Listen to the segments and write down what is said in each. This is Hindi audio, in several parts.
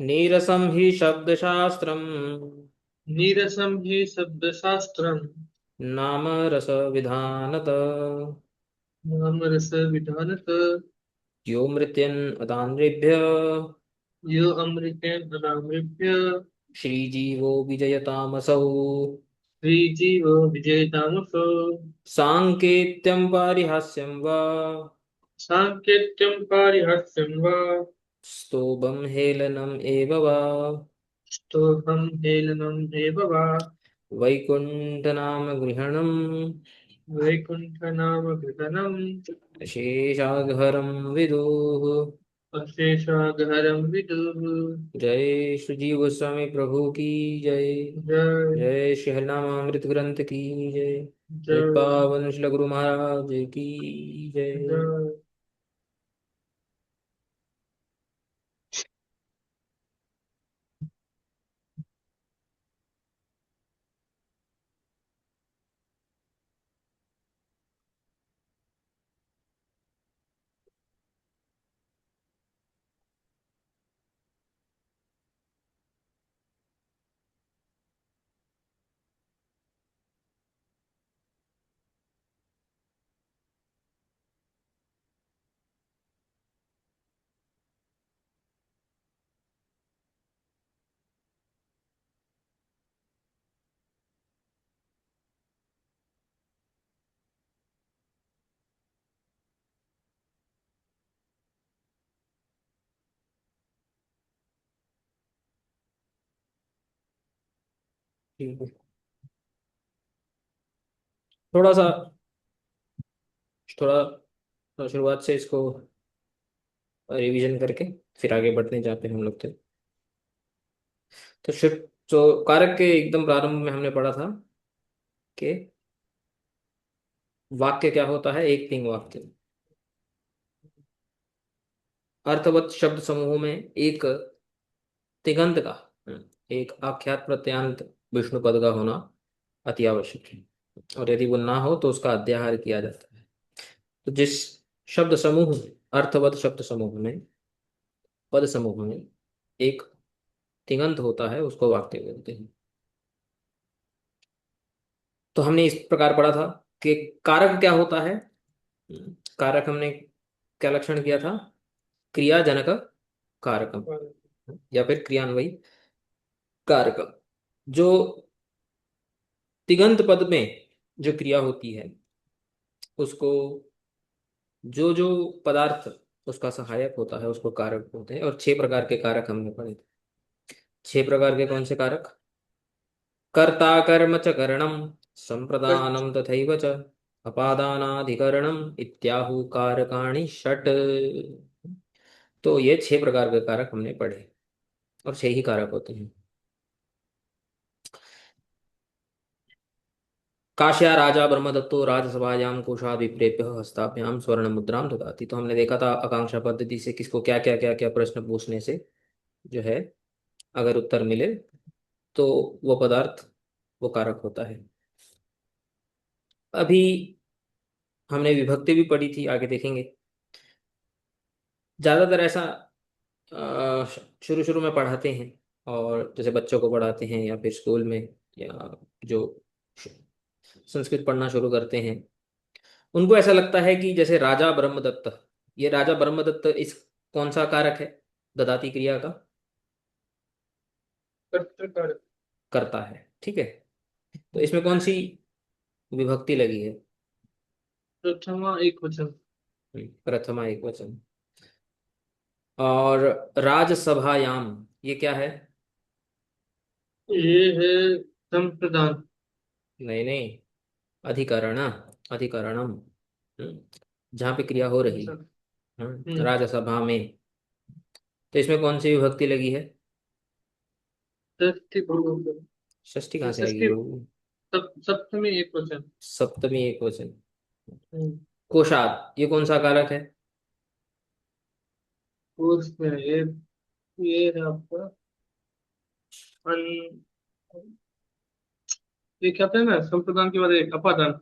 नीरसं हि शब्दशास्त्रम् नीरसं हि शब्दशास्त्रम् नाम रसविधानत। नामरसविधानत। यो मृत्यन् अतानृभ्य यो अमृतेन अनामृभ्य श्रीजीवो विजयतामसौ। श्रीजीवो विजयतामसो। साङ्केत्यं पारिहास्यं वा साङ्केत्यं पारिहास्यं वा स्तोभं हेलनम् एव वा स्तोभं हेलनम् एव वा वैकुण्ठनाम गृहणम् वैकुण्ठनाम गृहणम् शेषाघरं विदुः। अशेषागहरं विदुः। जय श्री जीव गोस्वामी प्रभु की जय। जय जय श्री हरिनामामृत ग्रंथ की जय। जय जय पावन श्री गुरु महाराज की जय। जय। ठीक है। थोड़ा सा थोड़ा शुरुआत से इसको रिवीजन करके फिर आगे बढ़ते जाते हैं हम लोग। तो शिफ्ट जो कारक के एकदम प्रारंभ में हमने पढ़ा था कि वाक्य क्या होता है। एक तिंग वाक्य अर्थवत शब्द समूह में एक तिगंत का एक आख्यात प्रत्यांत विष्णु पद का होना अति आवश्यक है। और यदि वो ना हो तो उसका अध्याहार किया जाता है। तो जिस शब्द समूह में अर्थवत शब्द समूह में पद समूह में एक तिगंत होता है उसको वाक्य बोलते हैं। तो हमने इस प्रकार पढ़ा था कि कारक क्या होता है। कारक हमने क्या लक्षण किया था। क्रियाजनक कारकम या फिर क्रियान्वयी कारकम। जो तिगंत पद में जो क्रिया होती है उसको जो जो पदार्थ उसका सहायक होता है उसको कारक बोलते हैं। और 6 प्रकार के कारक हमने पढ़े थे। 6 प्रकार के कौन से कारक। कर्ता कर्म च करणम संप्रदानम तथैव च अपादानाधिकरणम इत्याहु कारकाणि षट। तो ये 6 प्रकार के कारक हमने पढ़े और 6 ही कारक होते हैं। काश्या राजा ब्रह्मदत्तो राजसभायाम कोशाद विप्रेभ्य हस्ताभ्याम स्वर्ण मुद्राम ददाति। तो हमने देखा था आकांक्षा पद्धति से किसको क्या क्या प्रश्न पूछने से जो है अगर उत्तर मिले तो वो पदार्थ वो कारक होता है। अभी हमने विभक्ति भी पढ़ी थी आगे देखेंगे। ज्यादातर ऐसा शुरू शुरू में पढ़ाते हैं और जैसे बच्चों को पढ़ाते हैं या फिर स्कूल में या जो संस्कृत पढ़ना शुरू करते हैं उनको ऐसा लगता है कि जैसे राजा ब्रह्मदत्त ये राजा ब्रह्मदत्त इस कौन सा कारक है ददाती क्रिया का। कर्तृकार। करता है ठीक है। तो इसमें कौन सी विभक्ति लगी है। प्रथमा एक वचन। प्रथमा एक वचन। और राजसभायाम ये क्या है। ये है संप्रदान। नहीं नहीं अधिकरण अधिकरणम। जहाँ पे क्रिया हो रही अच्छा। राजसभा में। तो इसमें कौन सी विभक्ति लगी है। षष्ठी बहुवचन। षष्ठी कहाँ से आएगी षष्ठी वो। सप्तमी एक वचन। सप्तमी एक वचन। हम्म, कोशात ये कौन सा कारक है। कोर्स में ये है आपका अन। ये क्या था ना संप्रदान के बाद एक अपादान।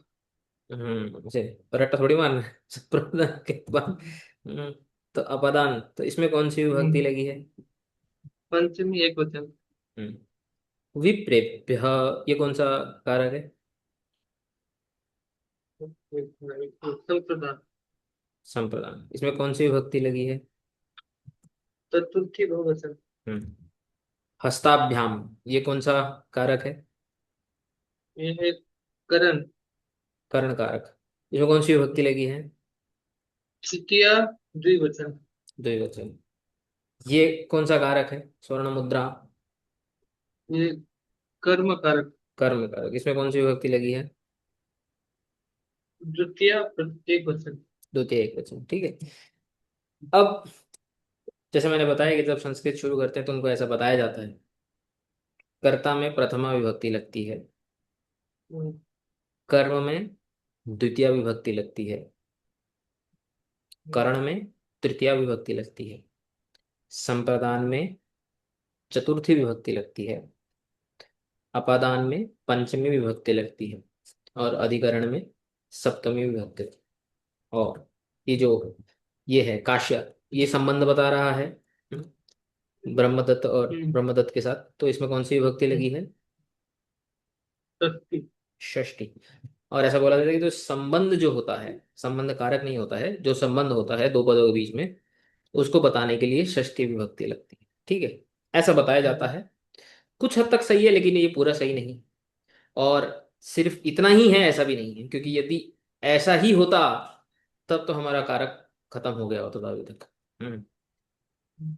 उसे रट्टा थोड़ी मारना है प्रधान के बाद। तो अपादान तो इसमें कौन सी विभक्ति हम्म, लगी है। पंचमी एक वचन। हम्म। विप्रेभ्य, ये कौन सा कारक है? संप्रदान। संप्रदान, इसमें कौन सी विभक्ति लगी है? चतुर्थी बहुवचन। हम्म। हस्ताभ्याम, ये कौन सा कारक है? ये है करण। कर्ण कारक, इसमें कौन सी विभक्ति लगी है? तृतीया द्विवचन। द्विवचन। ये कौन सा कारक है? स्वर्ण मुद्रा। ये कर्म कारक। कर्म कारक, इसमें कौन सी विभक्ति लगी है? द्वितीय प्रत्येक वचन। द्वितीय एक वचन, ठीक है। अब जैसे मैंने बताया कि जब संस्कृत शुरू करते हैं तो उनको ऐसा बताया जाता है, कर्ता में प्रथमा विभक्ति लगती है, हम्म, कर्म में द्वितीय विभक्ति लगती है, कर्ण में तृतीय विभक्ति लगती है, संप्रदान में चतुर्थी विभक्ति लगती है, अपादान में पंचमी विभक्ति लगती है, और अधिकरण में सप्तमी विभक्ति। और ये जो ये है काश्य, ये संबंध बता रहा है ब्रह्मदत्त और हम्म, ब्रह्मदत्त के साथ, तो इसमें कौन सी विभक्ति हम्म, लगी है? षष्ठी। षष्ठी। और ऐसा बोला जाता है कि जो संबंध जो होता है, संबंध कारक नहीं होता है, जो संबंध होता है दो पदों के बीच में, उसको बताने के लिए षष्ठी विभक्ति लगती है, ठीक है। ऐसा बताया जाता हम्म, है। कुछ हद तक सही है, लेकिन ये पूरा सही नहीं। और सिर्फ इतना ही है ऐसा भी नहीं है, क्योंकि यदि ऐसा ही होता तब तो हमारा कारक खत्म हो गया होता था अभी तक।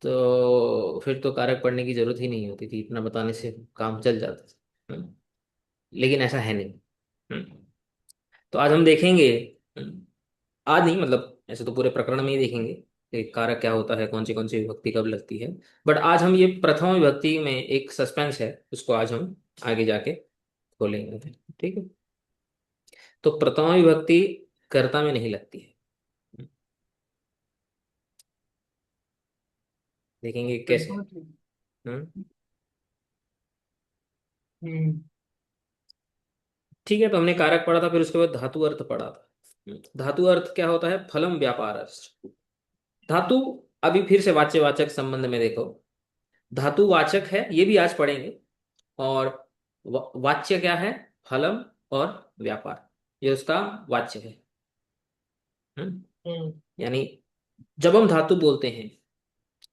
तो फिर तो कारक पढ़ने की जरूरत ही नहीं होती थी, इतना बताने से काम चल जाता था। लेकिन ऐसा है नहीं। हम्म। तो आज हम देखेंगे, आज नहीं मतलब ऐसे तो पूरे प्रकरण में ही देखेंगे कि कारक क्या होता है, कौन सी विभक्ति कब लगती है। बट आज हम ये प्रथमा विभक्ति में एक सस्पेंस है, उसको आज हम आगे जाके खोलेंगे, ठीक है। तो प्रथमा विभक्ति कर्ता में नहीं लगती है, देखेंगे कैसे। हम्म। हम्म, ठीक है, तो हमने कारक पढ़ा था, फिर उसके बाद धातु अर्थ पढ़ा था। धातु अर्थ क्या होता है? फलम व्यापार। धातु, अभी फिर से वाच्य वाचक संबंध में देखो, धातु वाचक है, ये भी आज पढ़ेंगे। और वाच्य क्या है? फलम और व्यापार, ये उसका वाच्य है। हम्म? हम्म, यानी जब हम धातु बोलते हैं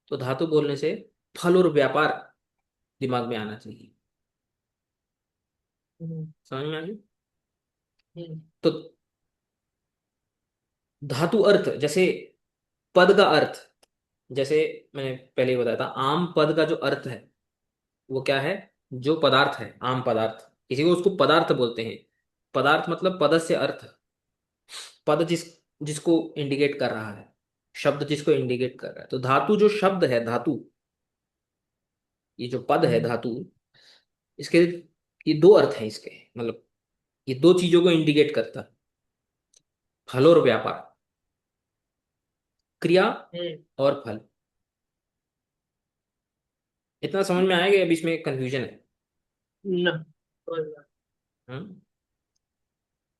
तो धातु बोलने से फल और व्यापार दिमाग में आना चाहिए। हम्म, समझ में आ गई? हम्म, तो धातु अर्थ जैसे पद का अर्थ, जैसे मैंने पहले ही बताया था, आम पद का जो अर्थ है वो क्या है? जो पदार्थ है, आम पदार्थ, किसी को उसको पदार्थ बोलते हैं। पदार्थ मतलब पद से अर्थ, पद जिसको इंडिकेट कर रहा है, शब्द जिसको इंडिकेट कर रहा है। तो धातु जो शब्द है, धातु, ये जो पद है हम्म, धातु, इसके ये दो अर्थ है इसके, मतलब ये दो चीजों को इंडिकेट करता है, फल और व्यापार, क्रिया हम्म, और फल। इतना समझ में आएगा? अभी इसमें कंफ्यूजन है? ना, समझ गया। हम्म,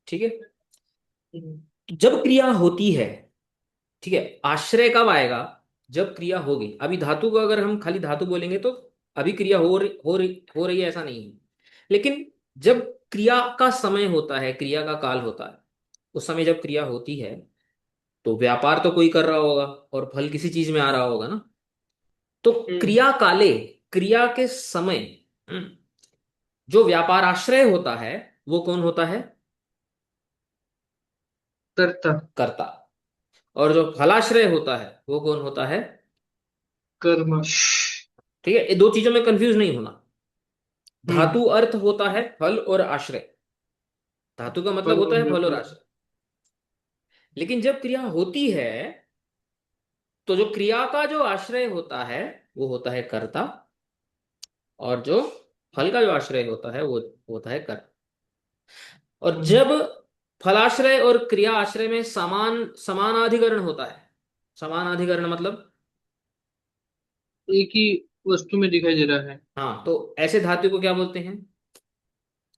ठीक है। हम्म, जब क्रिया होती है, ठीक है, आश्रय कब आएगा? जब क्रिया होगी। अभी धातु को अगर हम खाली धातु बोलेंगे तो अभी क्रिया हो रही है, ऐसा नहीं है। लेकिन जब क्रिया का समय होता है, क्रिया का काल होता है, उस समय जब क्रिया होती है तो व्यापार तो कोई कर रहा होगा और फल किसी चीज में आ रहा होगा ना। तो हम्म, क्रिया काले, क्रिया के समय, हम्म, जो व्यापार आश्रय होता है वो कौन होता है? कर्ता। कर्ता। और जो फलाश्रय होता है वो कौन होता है? कर्म। ठीक है, ये दो चीजों में कंफ्यूज नहीं होना। हम्म, धातु अर्थ होता है फल और आश्रय, धातु का मतलब फल होता और है फल और व्यापार। आश्रय। लेकिन जब क्रिया होती है तो जो क्रिया का जो आश्रय होता है वो होता है कर्ता, और जो फल का जो आश्रय होता है वो होता है कर्ता। और हम्म, जब फलाश्रय और क्रिया आश्रय में समानाधिकरण होता है, समानाधिकरण मतलब, एक ही वस्तु में दिखाई दे रहा है। हाँ, तो ऐसे धातु को क्या बोलते हैं?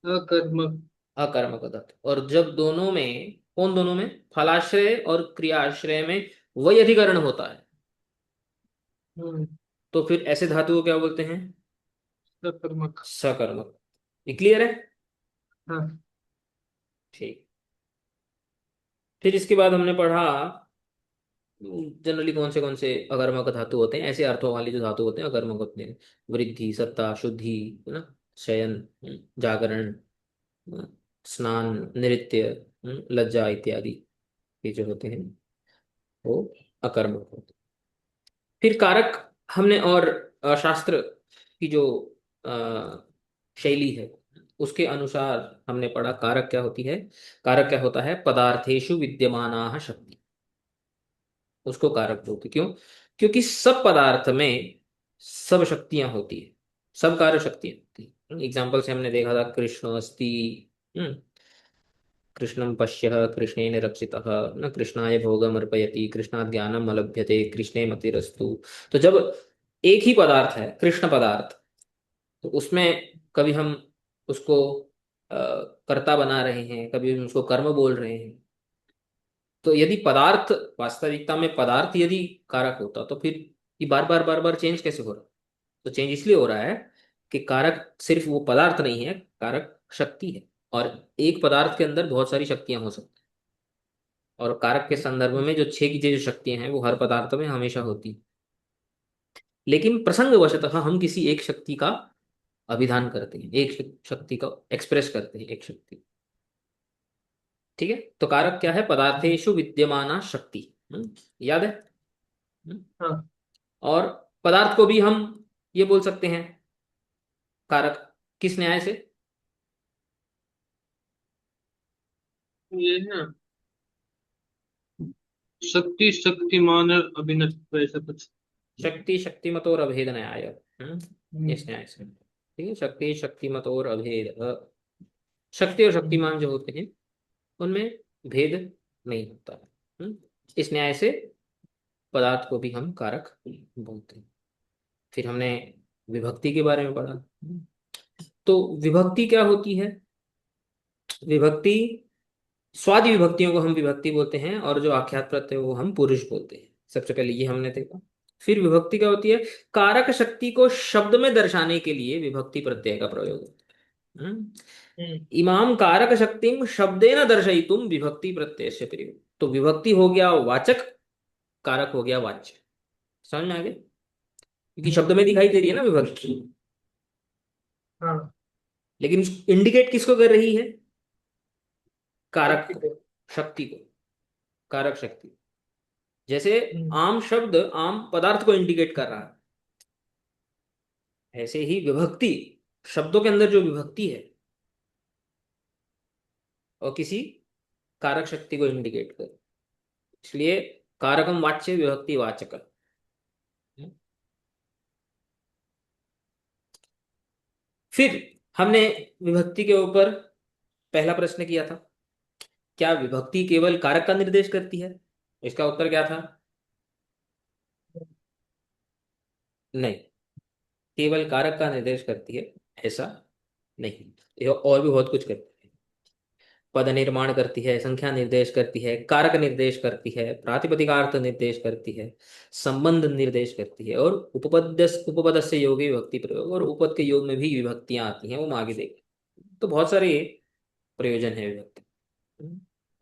अकर्मक। अकर्मक धातु। और जब दोनों में, कौन दोनों में? फलाश्रय और क्रियाश्रय में वही अधिकरण होता है, हम्म, तो फिर ऐसे धातु को क्या बोलते हैं? सकर्मक। सकर्मक। ये क्लियर है? हाँ। ठीक। फिर इसके बाद हमने पढ़ा जनरली कौन से अकर्मक धातु होते हैं, ऐसे अर्थों वाले जो धातु होते हैं अकर्मक होते हैं। वृद्धि, सत्ता, शुद्धि, है ना, शयन, जागरण, अ, स्नान, नृत्य, लज्जा इत्यादि, ये जो होते हैं वो अकर्मक होते हैं। फिर कारक हमने और शास्त्र की जो अ, शैली है उसके अनुसार हमने पढ़ा कारक क्या होती है। कारक क्या होता है? पदार्थेषु विद्यमाना शक्ति, उसको कारक बोलते हैं। क्यों? क्योंकि सब पदार्थ में सब शक्तियां होती है, सब कार्य शक्तियां होती है। एग्जाम्पल से हमने देखा था कृष्ण अस्ति, हम्म, कृष्णं पश्य कृष्णेन रक्षितः, न कृष्णाय भोगम अर्पयति कृष्णात् ज्ञानम अलभ्यते कृष्णे मतिरस्तु। तो जब एक ही पदार्थ है कृष्ण पदार्थ, तो उसमें कभी हम उसको कर्ता बना रहे हैं, कभी हम उसको कर्म बोल रहे हैं। तो यदि पदार्थ, वास्तविकता में पदार्थ यदि कारक होता तो फिर ये बार बार चेंज कैसे हो रहा? तो चेंज इसलिए हो रहा है कि कारक सिर्फ वो पदार्थ नहीं है, कारक शक्ति है। और एक पदार्थ के अंदर बहुत सारी शक्तियां हो सकती हैं। और कारक के संदर्भ में जो छह की जो शक्तियां हैं वो हर पदार्थ में हमेशा होती हैं। लेकिन प्रसंगवशतः हम किसी एक शक्ति का अभिधान करते हैं, एक शक्ति का एक्सप्रेस करते हैं, एक शक्ति। ठीक है, तो कारक क्या है? पदार्थेषु विद्यमाना शक्ति। याद है? हम्म? हाँ। और पदार्थ को भी हम ये बोल सकते हैं कारक, किस न्याय से? ये है ना, शक्ति शक्तिमान और अभिनव ऐसा कुछ। शक्ति शक्तिमत और अभेद न्याय। इस हम्म। न्याय से ठीक है, शक्ति शक्तिमत और अभेद। शक्ति और शक्तिमान जो होते हैं उनमें भेद नहीं होता है। इस न्याय से पदार्थ को भी हम कारक बोलते हैं। फिर हमने विभक्ति के बारे में पढ़ा। तो विभक्ति क्या होती है? विभक्ति, स्वादि विभक्तियों को हम विभक्ति बोलते हैं, और जो आख्यात प्रत्यय वो हम पुरुष बोलते हैं। सबसे पहले ये हमने देखा। फिर विभक्ति क्या होती है? कारक शक्ति को शब्द में दर्शाने के लिए विभक्ति प्रत्यय का प्रयोग होता है। हम्म। इमाम कारक शक्तिम शब्देन दर्शयितुम विभक्ति प्रत्यय से प्रयोग। तो विभक्ति हो गया वाचक, कारक हो गया वाच्य। समझ में आ गया? क्योंकि शब्द में दिखाई दे रही है ना विभक्ति, हाँ। लेकिन इंडिकेट किसको कर रही है? कारक शक्ति को, को। शक्ति को, कारक शक्ति। जैसे हम्म। आम शब्द आम पदार्थ को इंडिकेट कर रहा है, ऐसे ही विभक्ति, शब्दों के अंदर जो विभक्ति है और किसी कारक शक्ति को इंडिकेट कर, इसलिए कारकम वाच्य विभक्ति वाचक। फिर हमने विभक्ति के ऊपर पहला प्रश्न किया था, क्या विभक्ति केवल कारक का निर्देश करती है? इसका उत्तर क्या था? नहीं, केवल कारक का निर्देश करती है ऐसा नहीं, ये और भी बहुत कुछ करती है। पद निर्माण करती है, संख्या निर्देश करती है, कारक निर्देश करती है, प्रातिपदिकार्थ निर्देश करती है, संबंध निर्देश करती है, और उपपद से योगी विभक्ति प्रयोग, और उपपद के योग में भी विभक्तियां आती हैं, वो हम आगे देखें। तो बहुत सारे प्रयोजन है विभक्ति।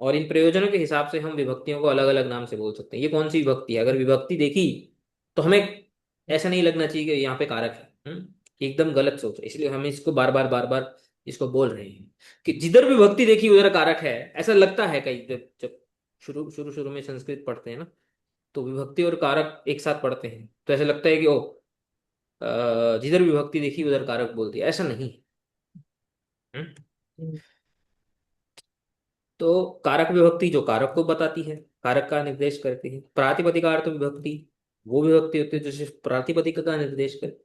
और इन प्रयोजनों के हिसाब से हम विभक्तियों को अलग अलग नाम से बोल सकते हैं। ये कौन सी विभक्ति है? अगर विभक्ति देखी तो हमें ऐसा नहीं लगना चाहिए कि यहाँ पे कारक है। एकदम गलत सोच है, इसलिए हम इसको बार बार इसको बोल रहे हैं कि जिधर विभक्ति देखी उधर कारक है। ऐसा लगता है कई जब जब शुरू शुरू शुरू में संस्कृत पढ़ते हैं ना, तो विभक्ति और कारक एक साथ पढ़ते हैं तो ऐसा लगता है कि ओ, जिधर विभक्ति देखी उधर कारक बोल दिया। ऐसा नहीं है। हम्म? हम्म। तो कारक विभक्ति जो कारक को बताती है, कारक का निर्देश करती है। प्रातिपदिकार्थ विभक्ति वो विभक्ति होती है जो सिर्फ प्रातिपदिक का निर्देश करे।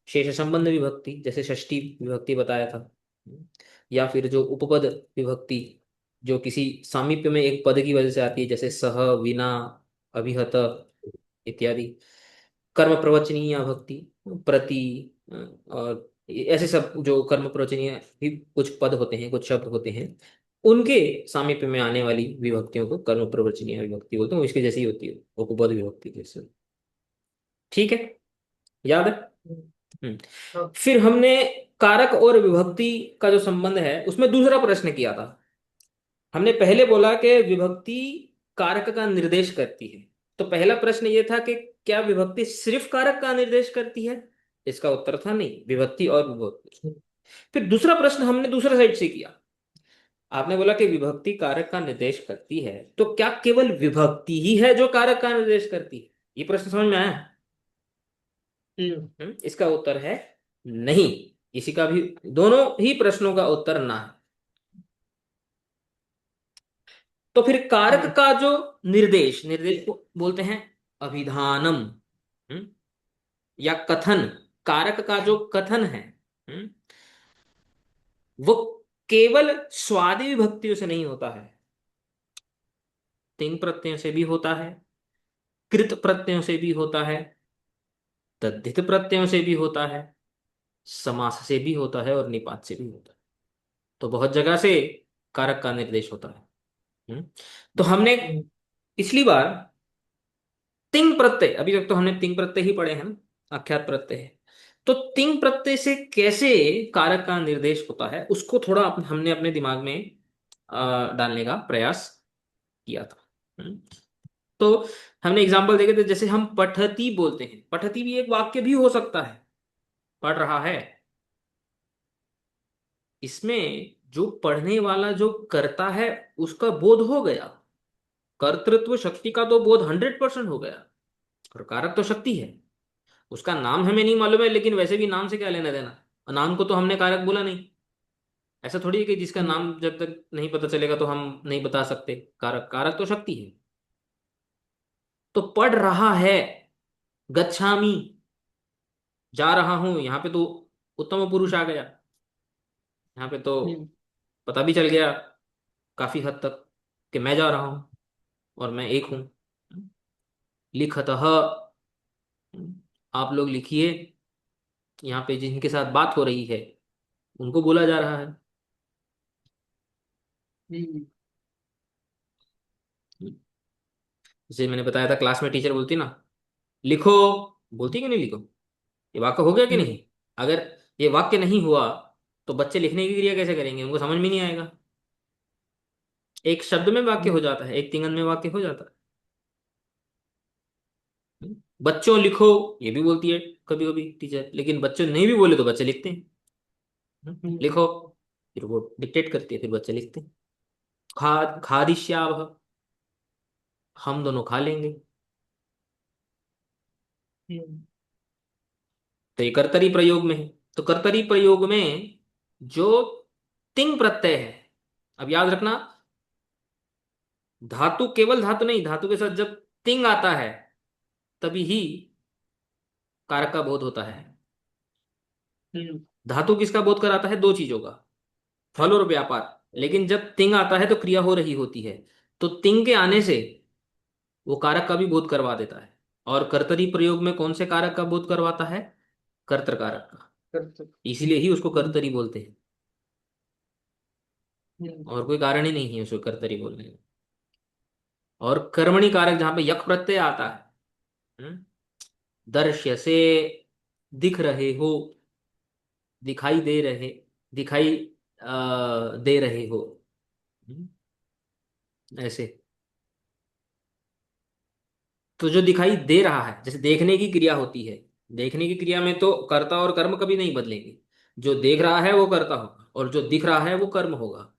शेष संबंध विभक्ति जैसे षष्ठी विभक्ति बताया था। या फिर जो उपपद विभक्ति जो किसी सामीप्य में एक पद की वजह से आती है, जैसे सह, विना, अभिहत इत्यादि। कर्म प्रवचनीय भक्ति, प्रति, और ऐसे सब जो कर्म प्रवचनीय भी कुछ पद होते हैं, कुछ शब्द होते हैं, उनके सामीप्य में आने वाली विभक्तियों को कर्म प्रवचनीय विभक्ति बोलते हैं। इसके जैसी होती है उपपद विभक्ति जैसे। ठीक है। याद है? हम्म, हम्म। हाँ। फिर हमने कारक और विभक्ति का जो संबंध है उसमें दूसरा प्रश्न किया था। हमने पहले बोला कि विभक्ति कारक का निर्देश करती है। तो पहला प्रश्न ये था कि क्या विभक्ति सिर्फ कारक का निर्देश करती है? इसका उत्तर था नहीं, विभक्ति और विभक्ति। हम्म, फिर दूसरा प्रश्न हमने दूसरा साइड से किया। आपने बोला कि विभक्ति कारक का निर्देश करती है, तो क्या केवल विभक्ति ही है जो कारक का निर्देश करती है? ये प्रश्न समझ में आया? इसका उत्तर है नहीं। इसी का भी, दोनों ही प्रश्नों का उत्तर ना है। तो फिर कारक हम्म, का जो निर्देश, निर्देश को बोलते हैं अभिधानम। हम्म, या कथन। कारक का जो कथन है, हम्म, वो केवल स्वादि विभक्तियों से नहीं होता है, तिंग प्रत्ययों से भी होता है, कृत प्रत्ययों से भी होता है, तद्धित प्रत्ययों से भी होता है, समास से भी होता है और निपात से भी होता है। तो बहुत जगह से कारक का निर्देश होता है। हम्म। तो हमने हम्म, पिछली बार तिंग प्रत्यय, अभी तक तो हमने तिंग प्रत्यय ही पढ़े हैं ना, आख्यात प्रत्यय है। तो तिंग प्रत्यय से कैसे कारक का निर्देश होता है उसको थोड़ा हमने अपने दिमाग में डालने का प्रयास किया था। हम्म। तो हमने एग्जाम्पल देखे थे, जैसे हम पठती बोलते हैं, पठती भी एक वाक्य भी हो सकता है, पढ़ रहा है। इसमें जो पढ़ने वाला जो करता है उसका बोध हो गया, कर्तृत्व शक्ति का तो बोध 100% हो गया। और कारक तो शक्ति है, उसका नाम हमें नहीं मालूम है, लेकिन वैसे भी नाम से क्या लेना देना, और नाम को तो हमने कारक बोला नहीं। ऐसा थोड़ी है कि जिसका हम्म, नाम जब तक नहीं पता चलेगा तो हम नहीं बता सकते। कारक, कारक तो शक्ति है। तो पढ़ रहा है, गच्छामि, जा रहा हूं, यहाँ पे तो उत्तम पुरुष आ गया। यहाँ पे तो हम्म, पता भी चल गया काफी हद तक कि मैं जा रहा हूं और मैं एक हूं। लिखतः, आप लोग लिखिए। यहाँ पे जिनके साथ बात हो रही है उनको बोला जा रहा है। हम्म, जैसे मैंने बताया था, क्लास में टीचर बोलती ना, लिखो, बोलती कि नहीं लिखो? ये वाक्य हो गया कि हम्म, नहीं? अगर ये वाक्य नहीं हुआ तो बच्चे लिखने की क्रिया कैसे करेंगे? उनको समझ में नहीं आएगा। एक शब्द में वाक्य हो हम्म, जाता है, एक तिंगन में वाक्य हो जाता है। बच्चों लिखो, ये भी बोलती है कभी कभी टीचर, लेकिन बच्चे नहीं भी बोले तो बच्चे लिखते हैं। हम्म, लिखो, फिर वो डिक्टेट करती है, फिर बच्चे लिखते हैं। खादिष्यावह, हम दोनों खा लेंगे। हम्म, तो ये कर्तरी प्रयोग में है। तो कर्तरी प्रयोग में जो तिंग प्रत्यय है, अब याद रखना, धातु केवल धातु नहीं, धातु के साथ जब तिंग आता है तभी ही कारक का बोध होता है। हम्म, धातु किसका बोध कराता है? दो चीजों का, फल और व्यापार। लेकिन जब तिंग आता है तो क्रिया हो रही होती है, तो तिंग के आने से वो कारक का भी बोध करवा देता है। और कर्तरी प्रयोग में कौन से कारक का बोध करवाता है? कर्तृ कारक का। कर सकते। इसीलिए ही उसको हम्म, कर्तरी बोलते हैं, हम्म, और कोई कारण ही नहीं है उसको कर्तरी बोलने का। और कर्मणि कारक जहां पे यक प्रत्यय आता है, दृश्य से, दिख रहे हो, दिखाई दे रहे, दिखाई दे रहे हो, हम्म, ऐसे। तो जो दिखाई दे रहा है, जैसे देखने की क्रिया होती है, देखने की क्रिया में तो कर्ता और कर्म कभी नहीं बदलेंगे। जो देख रहा है वो कर्ता होगा और जो दिख रहा है वो कर्म होगा।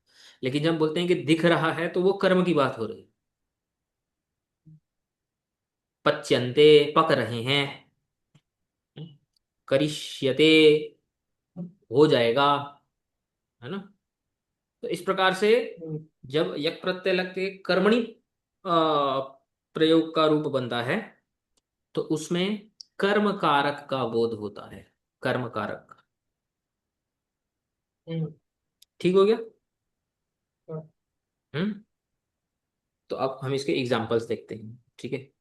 लेकिन जब हम बोलते हैं कि दिख रहा है तो वो कर्म की बात हो रही है। पच्यन्ते, पक रहे हैं, करिष्यते, हो जाएगा, है ना? तो इस प्रकार से हम्म, जब यक प्रत्यय लग के कर्मणि प्रयोग का रूप बनता है, तो उसमें कर्म कारक का बोध होता है, कर्म कारक का। हम्म, ठीक हो गया? हाँ, हम्म। तो अब हम इसके एग्जांपल्स देखते हैं, ठीक है?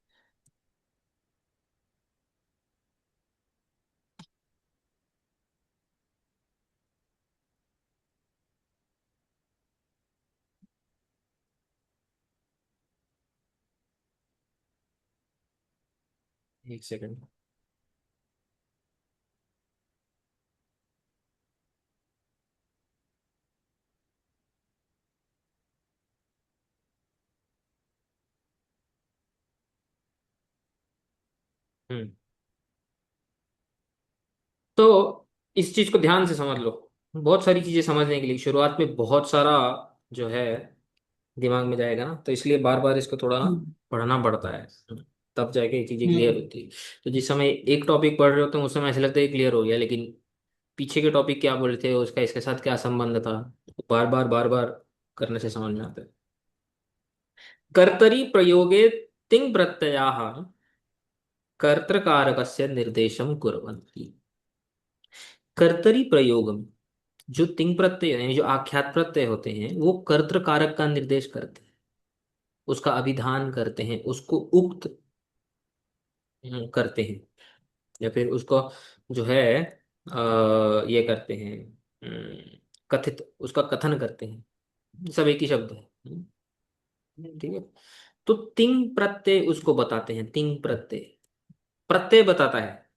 एक सेकंड। हम्म। तो इस चीज को ध्यान से समझ लो। बहुत सारी चीजें समझने के लिए शुरुआत में बहुत सारा जो है दिमाग में जाएगा ना, तो इसलिए बार बार इसको थोड़ा ना हम्म। पढ़ना पड़ता है। तब जाके ये चीजें क्लियर हम्म। होती है। तो जिस समय एक टॉपिक पढ़ रहे होते हैं उस समय ऐसा लगता है क्लियर हो गया, लेकिन पीछे के टॉपिक क्या बोल रहे थे, उसका इसके साथ क्या संबंध था, बार बार करने से समझ में आता है। कर्तरी प्रयोगे तिङ् प्रत्ययाः कर्तृकारकस्य निर्देशम कुर्वन्ति। कर्तरी प्रयोग में जो तिङ् प्रत्यय यानी जो आख्यात प्रत्यय होते हैं वो कर्तृकारक का निर्देश करते हैं, उसका अभिधान करते हैं, उसको उक्त करते हैं, या फिर उसको जो है ये करते हैं, कथित उसका कथन करते हैं। सब एक ही शब्द है। ठीक है। तो तिंग प्रत्यय उसको बताते हैं, तिंग प्रत्यय प्रत्यय बताता है।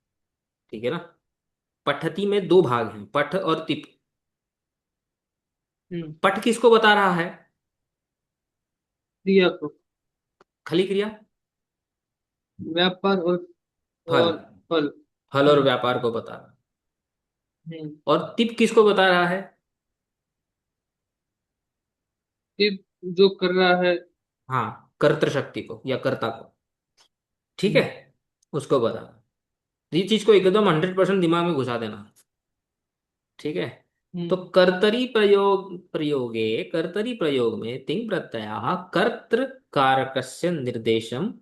ठीक है ना। पठती में दो भाग हैं, पठ और तिप। हम्म। पठ किसको बता रहा है? क्रिया को। खली क्रिया, व्यापार फल। और फल। फल और हम्म। व्यापार को बता रहा है। हम्म। और तिप किसको बता रहा है? ये जो कर रहा है। हाँ, कर्तृ शक्ति को या कर्ता को। ठीक है। हम्म। उसको बता। ये चीज को एकदम 100% दिमाग में घुसा देना। ठीक है। तो हम्म। कर्तरी प्रयोग में तिंग प्रत्यय कर्तृ कारकस्य निर्देशम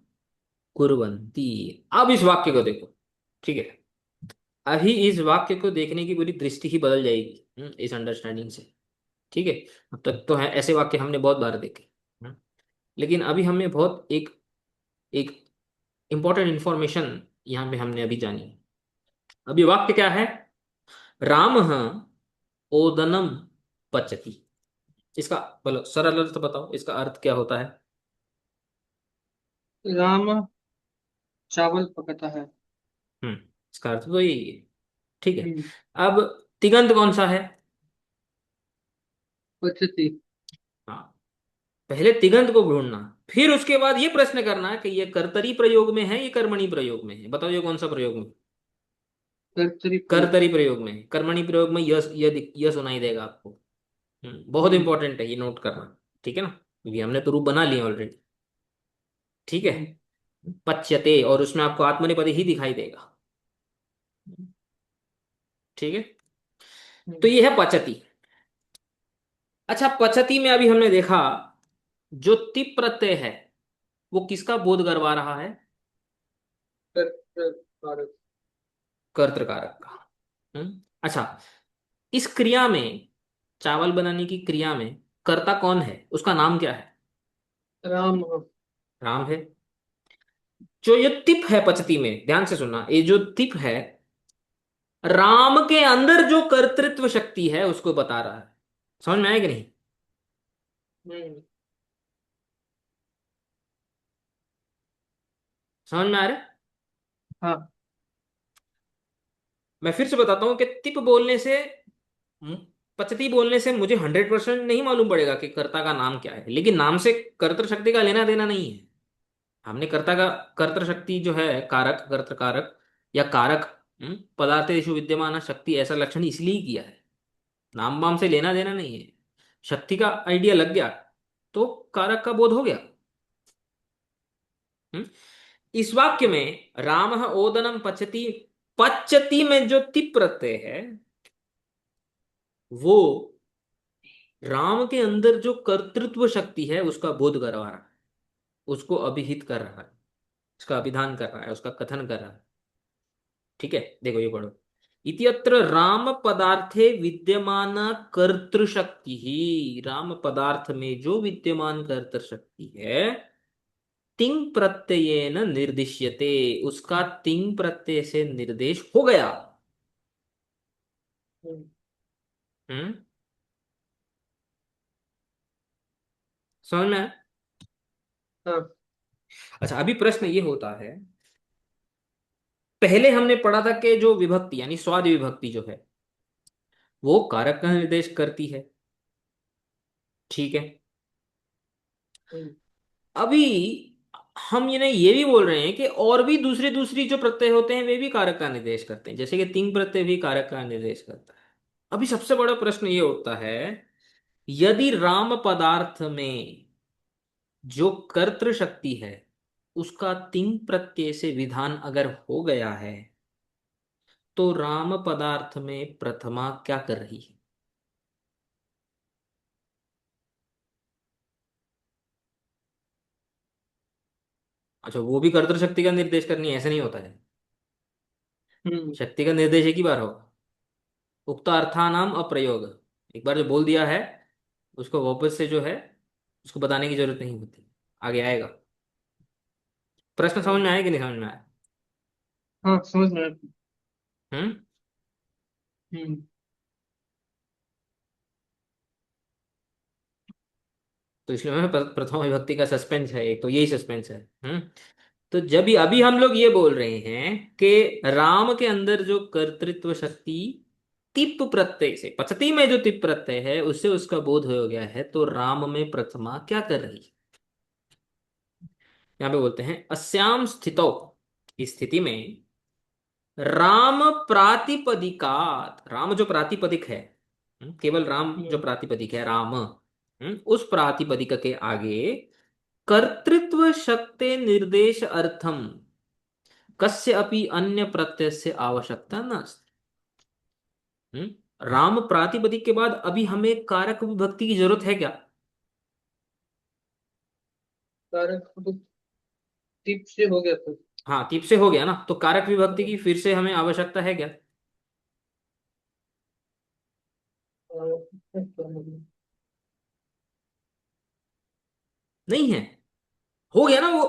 कुर्वन्ति। अब इस वाक्य को देखो। ठीक है। अभी इस वाक्य को देखने की पूरी दृष्टि ही बदल जाएगी इस अंडरस्टैंडिंग से। ठीक है। अब तक तो है ऐसे वाक्य हमने बहुत बार देखे। हम्म, लेकिन अभी हमें बहुत एक एक इंपॉर्टेंट इंफॉर्मेशन यहाँ पे हमने अभी जानी। अभी वाक्य क्या है? राम ओदनम पचति। इसका बोलो सरल अर्थ बताओ, इसका अर्थ क्या होता है? राम चावल पकाता है। हम्म। इसका अर्थ तो यही है। ठीक है। हम्म। अब तिगंत कौन सा है? पद्धति। हाँ। पहले तिगंत को ढूंढना, फिर उसके बाद ये प्रश्न करना कि ये कर्तरी प्रयोग में है, ये कर्मणि प्रयोग में है। बताओ ये कौन सा प्रयोग में? कर्तरी प्रयोग। कर्तरी प्रयोग में है। कर्मणि प्रयोग में यह सुनाई देगा आपको। बहुत हम्म। इंपॉर्टेंट है, ये नोट करना। ठीक है ना, क्योंकि हमने तो रूप बना लिया ऑलरेडी। ठीक है। हम्म। पच्यते, और उसमें आपको आत्मनेपद ही दिखाई देगा। ठीक है। तो हम्म। ये है पचती। अच्छा, पचती में अभी हमने देखा जो तिप प्रत्यय है वो किसका बोध करवा रहा है? कारक। कर्तृकारक का। अच्छा, इस क्रिया में, चावल बनाने की क्रिया में कर्ता कौन है, उसका नाम क्या है? राम। राम है। जो ये तिप है पचती में, ध्यान से सुनना, ये जो तिप है राम के अंदर जो कर्तृत्व शक्ति है उसको बता रहा है। समझ में आया कि नहीं? हम्म। समझ में आ रहा है? हाँ। मैं फिर से बताता हूं कि तिप बोलने से, पचती बोलने से मुझे 100% नहीं मालूम पड़ेगा कि कर्ता का नाम क्या है, लेकिन नाम से कर्तृ शक्ति का लेना देना नहीं है। हमने कर्ता का, कर्तृ शक्ति जो है कारक, कर्तृ कारक या कारक, पदार्थेषु विद्यमान शक्ति, ऐसा लक्षण इसलिए किया है। नाम वाम से लेना देना नहीं है। शक्ति का आइडिया लग गया तो कारक का बोध हो गया। हम्म? इस वाक्य में राम ओदनम पचती, पचती में जो तिप प्रत्यय है वो राम के अंदर जो कर्तृत्व शक्ति है उसका बोध करवा रहा है, उसको अभिहित कर रहा है, उसका अभिधान कर रहा है, उसका कथन कर रहा है। ठीक है। देखो ये पढ़ो। इत्यत्र राम पदार्थे विद्यमान कर्तृशक्ति ही, राम पदार्थ में जो विद्यमान कर्तृशक्ति है तिंग प्रत्ययेन निर्दिश्यते, उसका तिंग प्रत्यय से निर्देश हो गया। हम्म। हम्म। समझ में आया? हाँ। अच्छा, अभी प्रश्न ये होता है, पहले हमने पढ़ा था कि जो विभक्ति यानी स्वाद विभक्ति जो है वो कारक का हम्म। निर्देश करती है। ठीक है। हम्म। अभी हम ये भी बोल रहे हैं कि और भी दूसरे दूसरी जो प्रत्यय होते हैं वे भी कारक का निर्देश करते हैं, जैसे कि तिंग प्रत्यय भी कारक का निर्देश करता है। अभी सबसे बड़ा प्रश्न ये उठता है, यदि राम पदार्थ में जो कर्तृ शक्ति है उसका तिंग प्रत्यय से विधान अगर हो गया है, तो राम पदार्थ में प्रथमा क्या कर रही है? अच्छा, वो भी कर्तृ शक्ति का निर्देश करनी है, ऐसा नहीं होता है। हम्म। शक्ति का निर्देश एक ही बार होगा। उक्त अर्थानाम अप्रयोग, एक बार जो बोल दिया है उसको वापस से जो है उसको बताने की जरूरत नहीं होती, आगे आएगा। प्रश्न समझ में आया कि नहीं समझ में आया? हाँ, समझ में आया। हम्म। हम्म। तो इसलिए मैं प्रथमा विभक्ति का सस्पेंस है, एक तो यही सस्पेंस है। तो जब भी अभी हम लोग ये बोल रहे हैं कि राम के अंदर जो कर्तृत्व शक्ति तिप प्रत्यय से, पचती में जो तिप प्रत्यय है उससे उसका बोध हो गया है, तो राम में प्रथमा क्या कर रही है? यहाँ पे बोलते हैं अस्याम स्थितौ, इस स्थिति में राम प्रातिपदिकात, राम जो प्रातिपदिक है, केवल राम जो हम्म। प्रातिपदिक है राम, उस प्रातिपदिक के आगे कर्तृत्व शक्ति निर्देश अर्थम कस्य अपि अन्य प्रत्यय आवश्यकता नास्ति। राम प्रातिपदिक के बाद अभी हमें कारक विभक्ति की जरूरत है क्या? कारक तो टिप से हो गया था। हाँ, तीप से हो गया ना, तो कारक विभक्ति की फिर से हमें आवश्यकता है क्या? नहीं है। हो गया ना वो।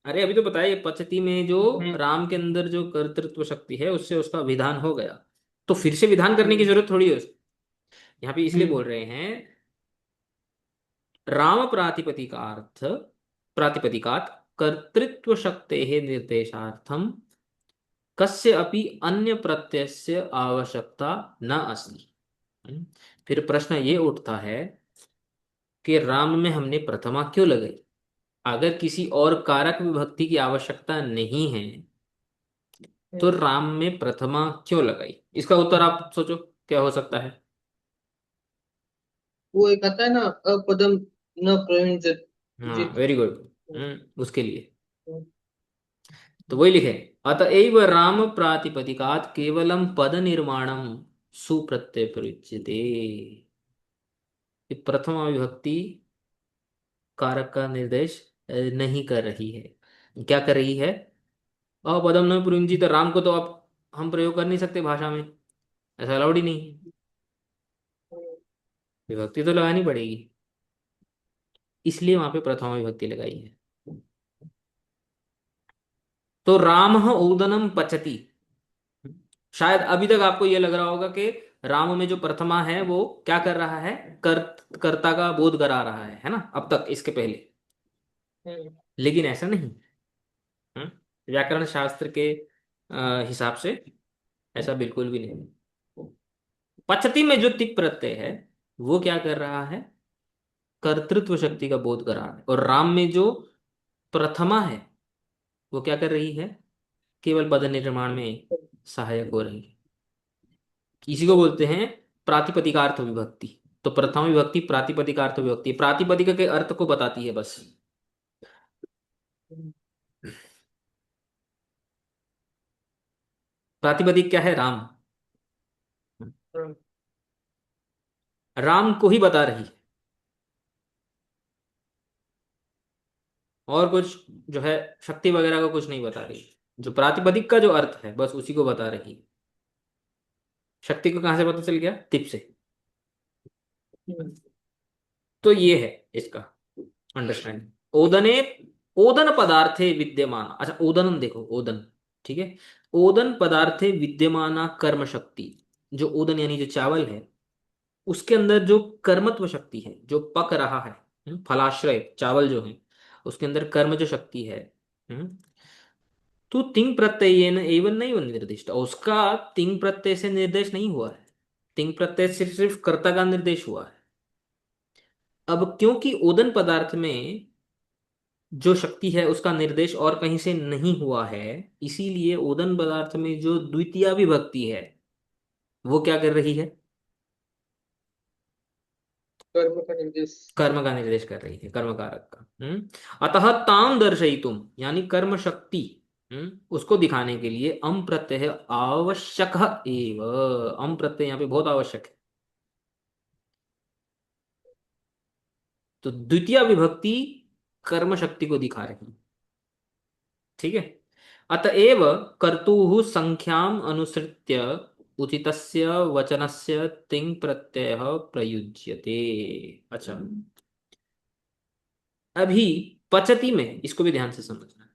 अरे अभी तो बताया, पचती में जो हम्म। राम के अंदर जो कर्तृत्व शक्ति है उससे उसका विधान हो गया, तो फिर से विधान करने की हम्म। जरूरत थोड़ी है यहाँ पे, इसलिए बोल हम्म। रहे हैं राम प्रातिपदिकार्थ, प्रातिपदिकात कर्तृत्व शक्ते निर्देशार्थम कस्य अपि अन्य प्रत्ययस्य आवश्यकता न अस्ति। हम्म, फिर प्रश्न ये उठता है कि राम में हमने प्रथमा क्यों लगाई? अगर किसी और कारक विभक्ति की आवश्यकता नहीं है तो हम्म। राम में प्रथमा क्यों लगाई? इसका उत्तर आप सोचो क्या हो सकता है। वो एक आता है ना, अपदम न प्रयुंजत हाँ, जित। Very good. उसके लिए तो वही लिखे, अतएव राम प्रातिपदिकात केवलम पद निर्माणम सुप्रत्यय प्रयुज्यते। ये प्रथमा विभक्ति कारक का निर्देश नहीं कर रही है। क्या कर रही है? अपदम न प्रयुंजित, तो राम को तो आप हम प्रयोग कर नहीं सकते भाषा में, ऐसा अलाउड ही नहीं है। विभक्ति तो लगानी पड़ेगी, इसलिए वहां पे प्रथमा विभक्ति लगाई है। तो राम ओदनम पचती, शायद अभी तक आपको यह लग रहा होगा कि राम में जो प्रथमा है वो क्या कर रहा है, कर्ता का बोध करा रहा है ना, अब तक इसके पहले। हम्म। लेकिन ऐसा नहीं। हम्म, व्याकरण शास्त्र के हिसाब से ऐसा बिल्कुल भी नहीं। पचती में जो तिक प्रत्यय है वो क्या कर रहा है, कर्तृत्व शक्ति का बोध कर रहा है, और राम में जो प्रथमा है वो क्या कर रही है, केवल पद निर्माण में सहायक हो रही है। इसी को बोलते हैं प्रातिपदिकार्थ विभक्ति। तो प्रथम विभक्ति प्रातिपदिकार्थ विभक्ति, प्रातिपदिक के अर्थ को बताती है बस। प्रातिपदिक क्या है? राम। राम को ही बता रही है, और कुछ जो है शक्ति वगैरह का कुछ नहीं बता रही। जो प्रातिपदिक का जो अर्थ है बस उसी को बता रही है। शक्ति को कहां से पता चल गया? टिप से। तो ये है इसका अंडरस्टैंडिंग। ओदने, ओदन पदार्थे विद्यमान, अच्छा ओदन देखो, ओदन, ठीक है। ओदन पदार्थे विद्यमाना कर्म शक्ति, जो ओदन यानी जो चावल है उसके अंदर जो कर्मत्व शक्ति है, जो पक रहा है, फलाश्रय चावल जो है उसके अंदर कर्म जो शक्ति है, हम्म, तो तिंग प्रत्यय एवं नहीं निर्दिष्ट, उसका तिंग प्रत्यय से निर्देश नहीं हुआ है। तिंग प्रत्यय से सिर्फ कर्ता का निर्देश हुआ है। अब क्योंकि ओदन पदार्थ में जो शक्ति है उसका निर्देश और कहीं से नहीं हुआ है, इसीलिए ओदन पदार्थ में जो द्वितीय विभक्ति है वो क्या कर रही है? कर्म का निर्देश। कर्म का निर्देश कर रही है, कर्म कारक का। अतः ताम दर्शयितुम, यानी कर्म शक्ति, उसको दिखाने के लिए अम प्रत्यय आवश्यक एव। अम प्रत्यय यहाँ पे बहुत आवश्यक है। तो द्वितीय विभक्ति कर्म शक्ति को दिखा रही है। ठीक है। अतएव कर्तुः संख्याम अनुसृत्य उचितस्य वचनस्य तिङ् प्रत्ययः प्रयुज्यते। अच्छा, अभी पचति में इसको भी ध्यान से समझना है।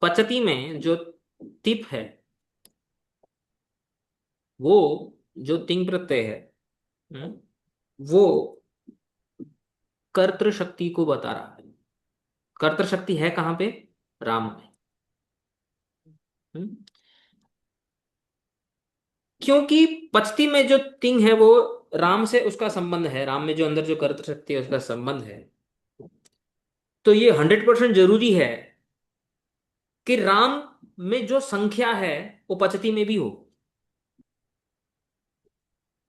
पचति में जो तिप है, वो जो तिङ् प्रत्यय है, हम्म, वो कर्तृ शक्ति को बता रहा है। कर्तृ शक्ति है कहाँ पे? राम में। हम्म, क्योंकि पचती में जो तिंग है वो राम से उसका संबंध है, राम में जो अंदर जो कर्तृ शक्ति है उसका संबंध है। तो ये 100% जरूरी है कि राम में जो संख्या है वो पचती में भी हो,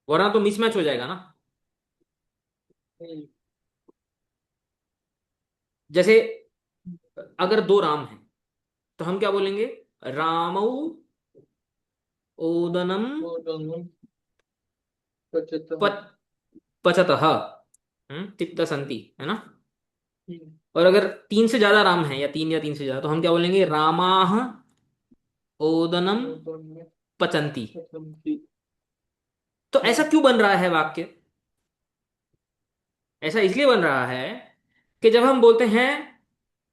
वरना तो मिसमैच हो जाएगा ना। हम्म, जैसे अगर दो राम हैं तो हम क्या बोलेंगे? रामौ ओदनम वो दोनों पचतः। पच पचतः तिप्त संति, है ना। हम्म, और अगर तीन से ज्यादा राम हैं, या तीन से ज्यादा, तो हम क्या बोलेंगे? रामाह ओदनम वो दोनों पचंती। पचंती। तो ऐसा हम्म, क्यों बन रहा है वाक्य? ऐसा इसलिए बन रहा है कि जब हम बोलते हैं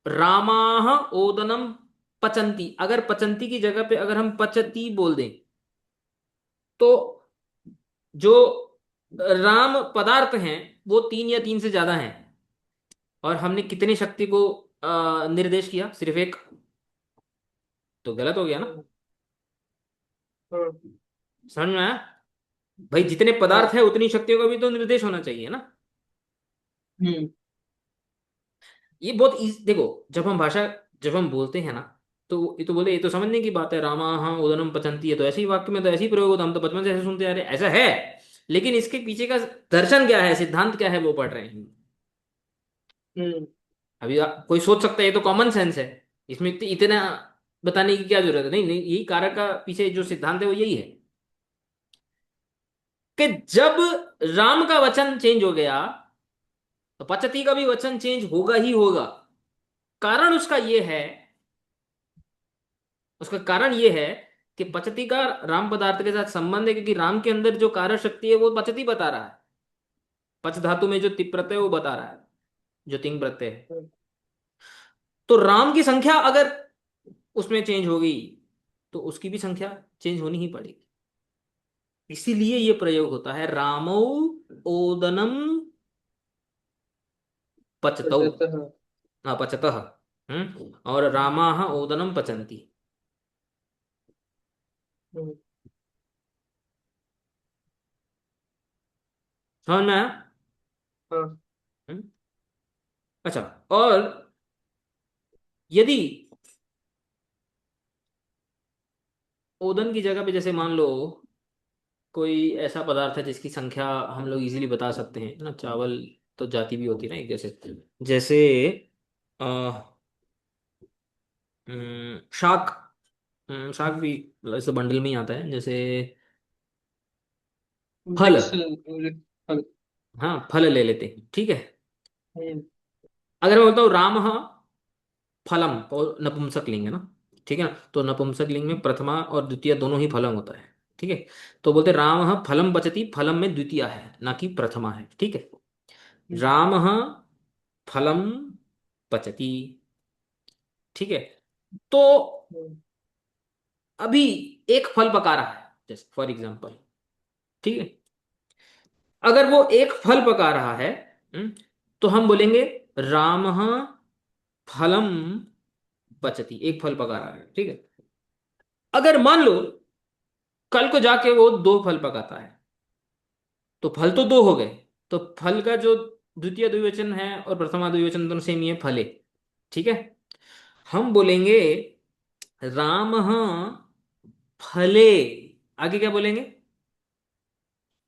रामाह ओदनम पचंती, अगर पचंती की जगह पे अगर हम पचती बोल दें, तो जो राम पदार्थ हैं वो तीन या तीन से ज्यादा हैं, और हमने कितनी शक्ति को निर्देश किया? सिर्फ एक। तो गलत हो गया ना। हाँ, हाँ, समझ में आया? भाई जितने हाँ, पदार्थ है उतनी शक्तियों का भी तो निर्देश होना चाहिए ना। हम्म, ये बहुत देखो, जब हम बोलते हैं ना, तो ये तो बोले, ये तो समझने की बात है, रामा हाँ उदनम पचंती है, तो ऐसे ही वाक्य में तो ऐसे ही प्रयोग होता, हम तो बचपन से ऐसे सुनते आ रहे हैं, ऐसा है। लेकिन इसके पीछे का दर्शन क्या है, सिद्धांत क्या है, वो पढ़ रहे हैं। हम्म, अभी कोई सोच सकता है ये तो कॉमन सेंस है, इसमें इतना बताने की क्या जरूरत है? नहीं नहीं, यही कारक का पीछे जो सिद्धांत है वो यही है कि जब राम का वचन चेंज हो गया तो पचती का भी वचन चेंज होगा ही होगा। कारण उसका ये है, उसका कारण ये है कि पचती का राम पदार्थ के साथ संबंध है, क्योंकि राम के अंदर जो कारक शक्ति है वो पचती बता रहा है। पच धातु में जो तिप प्रत्यय है वो बता रहा है, जो तिंग प्रत्यय है। हम्म, तो राम की संख्या अगर उसमें चेंज हो गई तो उसकी भी संख्या चेंज होनी ही पड़ेगी। इसीलिए ये प्रयोग होता है, रामौ ओदनम पचतौ। पचतः। हाँ, पचतः। और रामाः ओदनम पचंती। हम्म, समझ में आया? हाँ, हम्म? अच्छा, और यदि ओदन की जगह पे, जैसे मान लो कोई ऐसा पदार्थ है जिसकी संख्या हम लोग इजीली बता सकते हैं ना, चावल तो जाति भी होती है ना एक जैसे। जैसे आ, शाक। शाक भी ऐसे बंडल में ही आता है, जैसे फल। वृक्ष। फल। हाँ, फल ले लेते हैं, ठीक है। हम्म, अगर मैं बोलता हूँ राम फलम, और नपुंसक लिंग है ना, ठीक है ना, तो नपुंसक लिंग में प्रथमा और द्वितीय दोनों ही फलम होता है, ठीक है। तो बोलते राम फलम पचती, फलम में द्वितीय है ना कि प्रथमा है, ठीक है। हम्म, राम फलम पचती, ठीक है। तो हम्म, अभी एक फल पका रहा है, जैसे फॉर एग्जाम्पल, ठीक है। अगर वो एक फल पका रहा है, हम्म, तो हम बोलेंगे राम फलम पचती, एक फल पका रहा है, ठीक है। अगर मान लो कल को जाके वो दो फल पकाता है, तो फल तो दो हो गए, तो फल का जो द्वितीय द्विवचन है और प्रथमा द्विवचन दोनों सेम ही है, फले। ठीक है। हम बोलेंगे राम फले, आगे क्या बोलेंगे?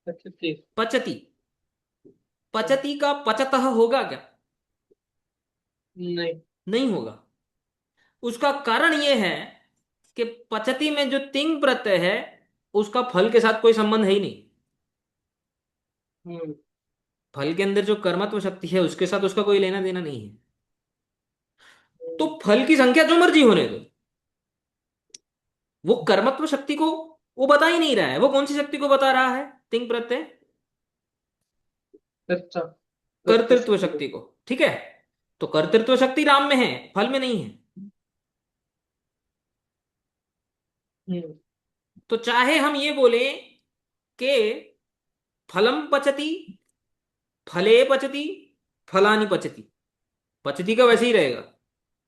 अच्छा ठीक। पचती। हम्म, पचती का पचतः होगा क्या? नहीं। नहीं होगा। उसका कारण यह है कि पचती में जो तिंग प्रत्यय है उसका फल के साथ कोई संबंध है ही नहीं। हम्म। फल के अंदर जो कर्मत्व शक्ति है उसके साथ उसका कोई लेना देना नहीं है। तो हम्म, फल की संख्या जो मर्जी होने दो, वो कर्मत्व शक्ति को वो बता ही नहीं रहा है। वो कौन सी शक्ति को बता रहा है? तिंग प्रत्यय कर्ता। कर्ता कर्तृत्व शक्ति को। शक्ति को। ठीक है। तो कर्तृत्व शक्ति राम में है, फल में नहीं है। हम्म। तो चाहे हम ये बोले कि फलम पचती, फले पचती, फलानी पचती, पचती का वैसे ही रहेगा।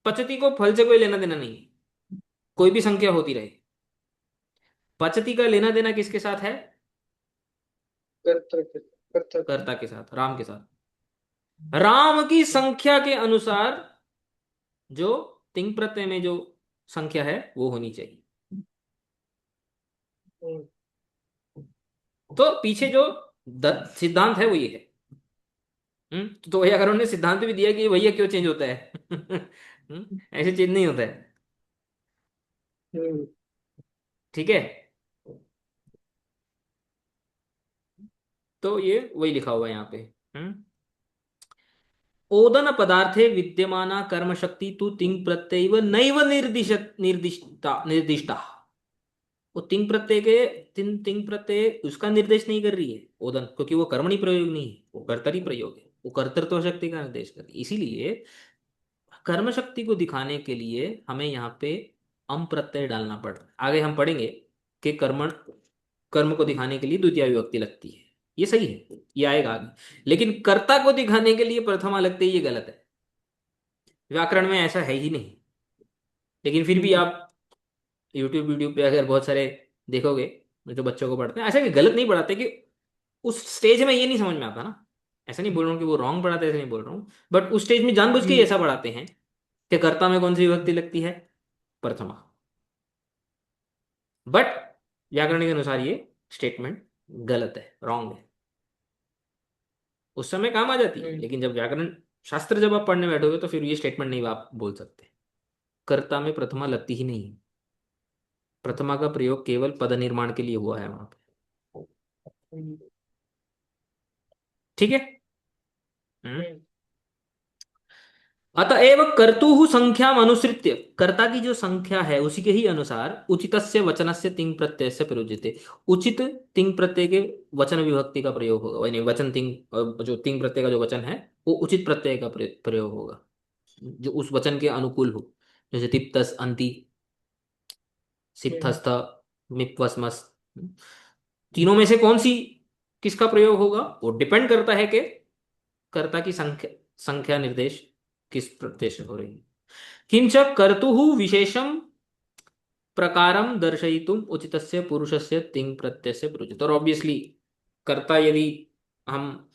पचती को फल से कोई लेना देना नहीं है, कोई भी संख्या होती रहे। पचती का लेना देना किसके साथ है? कर्ता कर्ता को। कर्ता के साथ, राम के साथ। राम की संख्या के अनुसार जो तिंग प्रत्यय में जो संख्या है वो होनी चाहिए। हम्म, तो पीछे जो सिद्धांत है वो ये है। तो वैयाकरण ने सिद्धांत भी दिया कि भैया क्यों चेंज होता है। ऐसे चेंज नहीं होता है। हम्म, ठीक है। तो ये वही लिखा हुआ है यहाँ पे। हम्म ओदन पदार्थे विद्यमाना कर्म शक्ति तु तिंग प्रत्यय नैव निर्दिष्टा। वो तिंग प्रत्यय के तिंग प्रत्यय उसका निर्देश नहीं कर रही है ओदन, क्योंकि वो कर्मणि प्रयोग नहीं है, वो कर्तरी प्रयोग है। वो कर्तृत्व शक्ति का निर्देश कर रही है। इसीलिए कर्म शक्ति को दिखाने के लिए हमें यहाँ पे अम प्रत्यय डालना पड़ रहा है। आगे हम पढ़ेंगे कि कर्म को दिखाने के लिए द्वितीय विभक्ति लगती है। ये सही है, ये आएगा आगे। लेकिन कर्ता को दिखाने के लिए प्रथमा लगती है, ये गलत है। व्याकरण में ऐसा है ही नहीं। लेकिन फिर भी हम्म, आप यूट्यूब वीडियो पे अगर बहुत सारे देखोगे जो बच्चों को पढ़ते हैं, ऐसा कि गलत नहीं पढ़ाते, कि उस स्टेज में ये नहीं समझ में आता ना। ऐसा नहीं बोल रहा हूँ कि वो रॉन्ग पढ़ाते हैं, ऐसा नहीं बोल रहा हूँ। बट उस स्टेज में जानबूझ के ही हम्म, ऐसा पढ़ाते हैं कि कर्ता में कौन सी विभक्ति लगती है? प्रथमा। बट व्याकरण के अनुसार ये स्टेटमेंट गलत है, रॉन्ग है। उस समय काम आ जाती है, हम्म, लेकिन जब व्याकरण शास्त्र जब आप पढ़ने बैठोगे तो फिर ये स्टेटमेंट नहीं आप बोल सकते। कर्ता में प्रथमा लगती ही नहीं है। प्रथमा का प्रयोग केवल पद निर्माण के लिए हुआ है वहां पे। हम्म, ठीक है। हम्म हम्म, अतएव कर्तुः संख्याम अनुसृत्य, कर्ता की जो संख्या है उसी के ही अनुसार उचितस्य वचनस्य तिंग प्रत्यय से प्रयोज्यते। उचित तिंग प्रत्यय के वचन विभक्ति का प्रयोग होगा, यानी वचन तिंग जो तिंग प्रत्यय का जो वचन है वो उचित प्रत्यय का प्रयोग होगा, जो उस वचन के अनुकूल हो। जैसे तिप्तस अंति, हम्म, सित्थस्थ, मिप्वस्मस। तीनों में से कौन सी किसका प्रयोग होगा वो डिपेंड करता है कि कर्ता की संख्या संख्या निर्देश किस प्रत्यय से हो रही है। किंच कर्तुः विशेषम प्रकारम दर्शयितुम उचितस्य पुरुषस्य तिंग प्रत्यय प्रयुज्यते। और ऑब्वियसली कर्ता यदि हम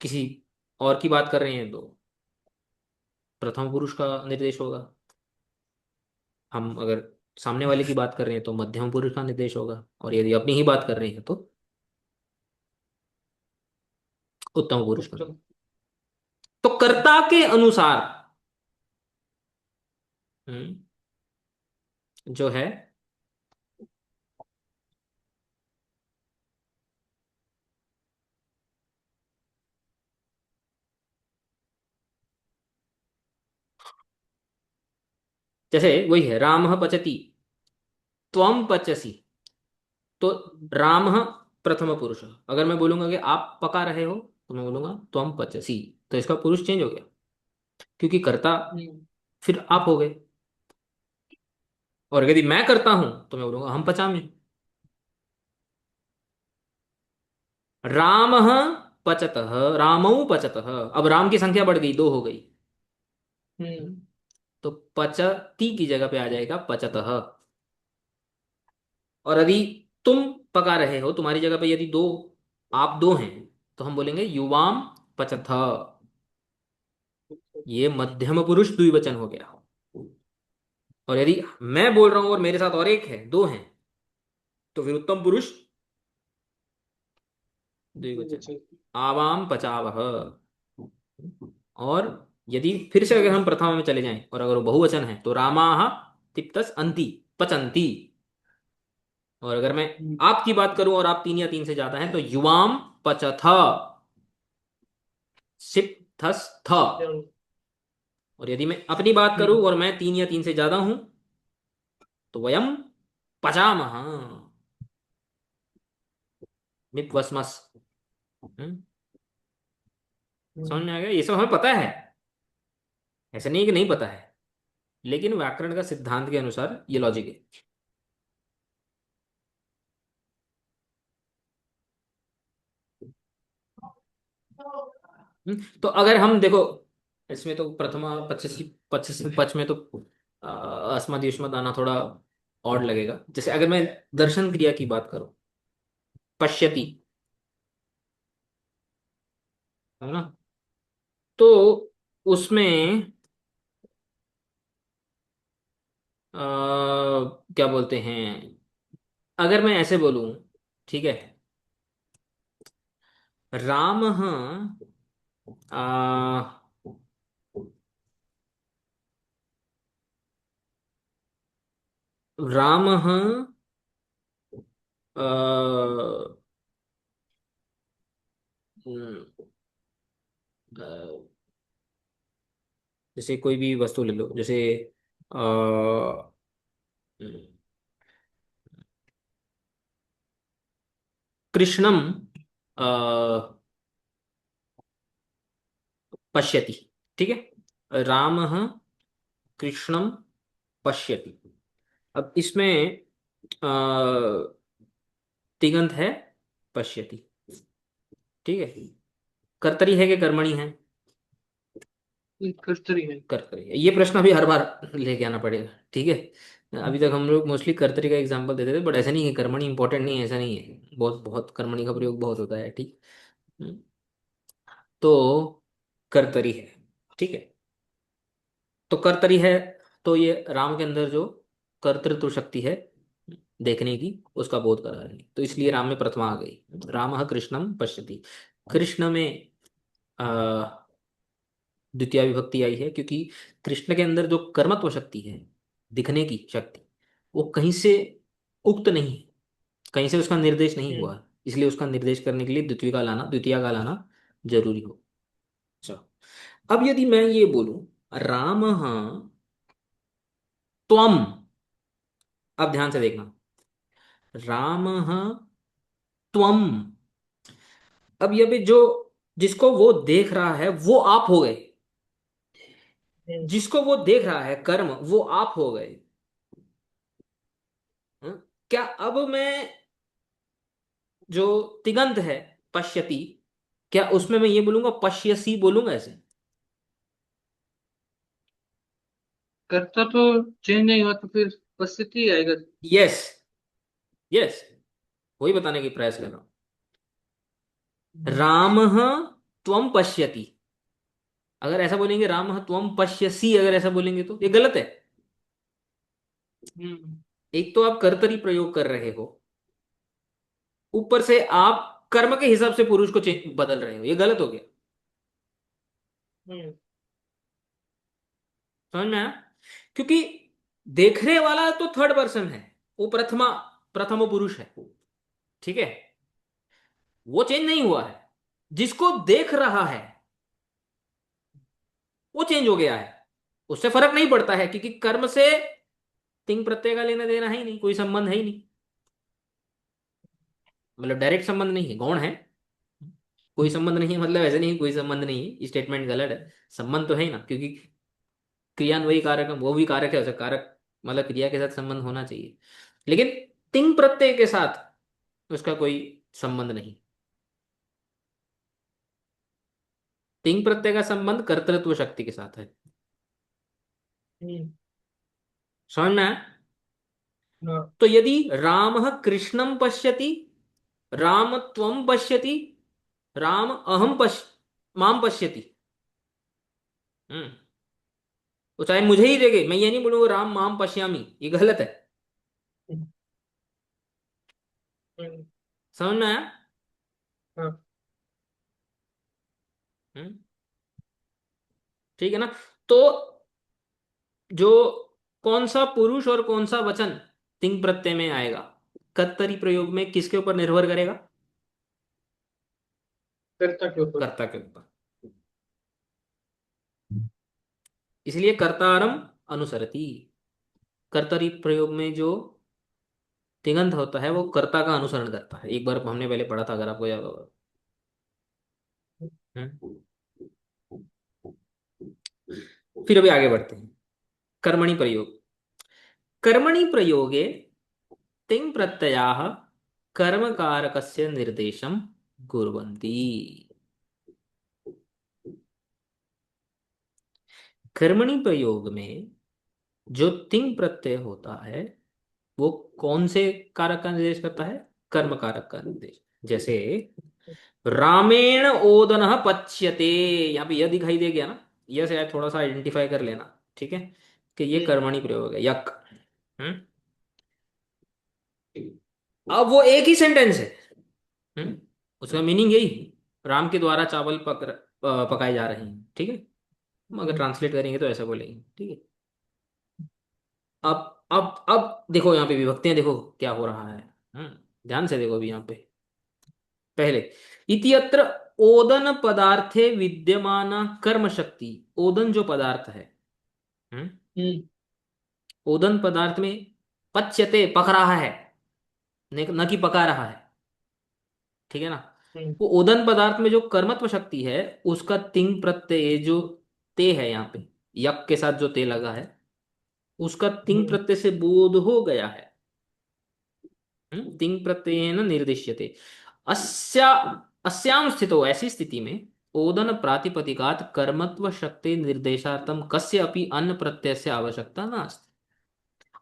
किसी और की बात कर रहे हैं तो प्रथम पुरुष का निर्देश होगा। हम अगर सामने वाले की बात कर रहे हैं तो मध्यम पुरुष का निर्देश होगा, और यदि अपनी ही बात कर रहे हैं तो उत्तम पुरुष का। उत्तम। तो कर्ता के अनुसार हम्म, जो है जैसे वही है, राम पचति, त्वम पचसी। तो राम प्रथम पुरुष। अगर मैं बोलूंगा कि आप पका रहे हो तो मैं बोलूंगा त्वम पचसी। तो इसका पुरुष चेंज हो गया, क्योंकि कर्ता हम्म, फिर आप हो गए। और यदि मैं करता हूं तो मैं बोलूंगा हम पचामे। राम पचत, रामौ पचत। अब राम की संख्या बढ़ गई, दो हो गई। हम्म, तो पचती की जगह पे आ जाएगा पचत। और यदि तुम पका रहे हो, तुम्हारी जगह पे यदि दो, आप दो हैं, तो हम बोलेंगे युवाम पचथ, ये मध्यम पुरुष द्विवचन हो गया। और यदि मैं बोल रहा हूं और मेरे साथ और एक है, दो हैं, तो फिर उत्तम पुरुष द्विवचन। द्विवचन। आवाम पचावह। और यदि फिर से अगर हम प्रथमा में चले जाएं और अगर वो बहुवचन है तो रामाह तिप्तस अंति पचंती। और अगर मैं आपकी बात करूं और आप तीन या तीन से ज्यादा हैं तो युवाम पचथ सिप्थस थ। और यदि मैं अपनी बात करूं और मैं तीन या तीन से ज्यादा हूं तो वयम पचामह मिप्वस्मस। हम्म, समझ में आ गया? ये सब हमें पता है, ऐसा नहीं है कि नहीं पता है, लेकिन व्याकरण का सिद्धांत के अनुसार ये लॉजिक है। तो अगर हम देखो, इसमें तो प्रथमा पच्चीस पच्चीस पच में तो अस्मद युष्मद आना थोड़ा ऑड लगेगा। जैसे अगर मैं दर्शन क्रिया की बात करूं, पश्यति, है ना, तो उसमें क्या बोलते हैं, अगर मैं ऐसे बोलूं, ठीक है, राम राम जैसे कोई भी वस्तु ले लो, जैसे अ, कृष्णम अ, पश्यति, ठीक है, राम कृष्णम पश्यति। अब इसमें अ, तिगंत है पश्यति, ठीक है। कर्तरी है कि कर्मणि है? कर्तरी है। कर्तरी है। ये प्रश्न अभी हर बार लेके आना पड़ेगा, ठीक है। अभी तक हम लोग मोस्टली कर्तरी का एग्जांपल देते थे, बट ऐसा नहीं है, कर्मणि इंपॉर्टेंट नहीं है, ऐसा नहीं है, बहुत बहुत कर्मणि का प्रयोग बहुत होता है, ठीक। हम्म, तो कर्तरी है, ठीक है। तो कर्तरी है, तो ये राम के अंदर जो कर्तृत्व शक्ति है देखने की, उसका बोध करा रही है, तो इसलिए राम में प्रथमा आ गई। राम कृष्णम पश्यति। कृष्ण में आ, द्वितीय विभक्ति आई है, क्योंकि कृष्ण के अंदर जो कर्मत्व शक्ति है, दिखने की शक्ति, वो कहीं से उक्त नहीं है, कहीं से उसका निर्देश नहीं हुआ है, इसलिए उसका निर्देश करने के लिए द्वितीय का लाना जरूरी हो। अच्छा, अब यदि मैं ये बोलूं, राम त्वम, अब ध्यान से देखना, राम त्वम। अब ये भी जो, जिसको वो देख रहा है वो आप हो गए, जिसको वो देख रहा है कर्म वो आप हो गए। हं? क्या अब मैं जो तिगंत है पश्यति, क्या उसमें मैं ये बोलूंगा पश्यसी बोलूंगा ऐसे? कर्ता तो चेंज नहीं हुआ तो फिर परिस्थिति आएगा। यस, यस, वही बताने की प्रयास कर रहा हूं। राम त्वम पश्यति, अगर ऐसा बोलेंगे राम त्वम पश्यसी, अगर ऐसा बोलेंगे तो ये गलत है। हम्म। एक तो आप कर्तरी प्रयोग कर रहे हो, ऊपर से आप कर्म के हिसाब से पुरुष को बदल रहे हो, ये गलत हो गया। हम्म। समझ में आया? क्योंकि देखने वाला तो थर्ड पर्सन है, वो प्रथम पुरुष है, ठीक है, वो चेंज नहीं हुआ है। जिसको देख रहा है वो चेंज हो गया है, उससे फर्क नहीं पड़ता है, क्योंकि कर्म से तिंग प्रत्यय का लेना देना है ही नहीं, कोई संबंध है ही नहीं, मतलब डायरेक्ट संबंध नहीं है, गौण है, कोई संबंध नहीं है, मतलब ऐसे नहीं कोई संबंध नहीं है, स्टेटमेंट गलत है, संबंध तो है ही ना, क्योंकि क्रियान्वयी कारक है, वो भी कारक है, उसे कारक मतलब क्रिया के साथ संबंध होना चाहिए, लेकिन तिंग प्रत्यय के साथ उसका कोई संबंध नहीं। तिंग प्रत्यय का संबंध कर्तृत्व शक्ति के साथ है। हम्म। समझ में आया? हाँ। तो यदि राम कृष्णम पश्यति, राम त्वम पश्यति, राम अहम पश्य, माम पश्यति। हम्म। वो चाहे मुझे ही देखे, मैं ये नहीं बोलूंगा राम माम पश्यामी, ये गलत है। हम्म, हम्म, समझ में आया? हाँ। हम्म। ठीक है ना? तो जो कौन सा पुरुष और कौन सा वचन तिंग प्रत्यय में आएगा, कर्तरी प्रयोग में किसके ऊपर निर्भर करेगा? कर्ता के ऊपर। कर्ता के ऊपर। इसलिए कर्तारम अनुसरति। कर्तरी प्रयोग में जो तिङंत होता है वो कर्ता का अनुसरण करता है, एक बार हमने पहले पढ़ा था, अगर आपको याद होगा। हम्म। फिर अभी आगे बढ़ते हैं। कर्मणि प्रयोग। कर्मणि प्रयोगे तिङ् प्रत्ययाः कर्मकारकस्य निर्देशं कुर्वन्ति। कर्मणि प्रयोग में जो तिंग प्रत्यय होता है वो कौन से कारक का निर्देश करता है? कर्म कारक का निर्देश। जैसे रामेण ओदन पच्यते, यहाँ पे यह दिखाई दे गया ना, यह से थोड़ा सा आइडेंटिफाई कर लेना। ठीक है, कि ये हम्म, कर्मणि प्रयोग है, यक। हम्म। अब वो एक ही सेंटेंस है। हम्म। उसका मीनिंग यही है, राम के द्वारा चावल पकाए जा रहे हैं। ठीक है, हम अगर हम्म, ट्रांसलेट करेंगे तो ऐसा बोलेंगे। ठीक है। अब देखो यहाँ पे विभक्तियां देखो क्या हो रहा है। ध्यान से देखो अभी यहाँ पे। पहले इत्यत्र ओदन पदार्थे विद्यमान कर्म शक्ति। ओदन जो पदार्थ है, हम्म, हम्म, ओदन पदार्थ में पच्यते पक रहा है, न कि पका रहा है। ठीक है ना? हम्म, वो ओदन पदार्थ में जो कर्मत्व शक्ति है उसका तिंग प्रत्यय जो ते है यहाँ पे, यक के साथ जो ते लगा है, उसका तिंग हम्म, प्रत्यय से बोध हो गया है। तिंग प्रत्ययेन निर्दिश्यते। अस्या अस्यां स्थितो, ऐसी स्थिति में ओदन प्रातिपदिकात कर्मत्व शक्ति निर्देशार्थम कस्य अपि अन्य प्रत्ययस्य आवश्यकता नास्ति।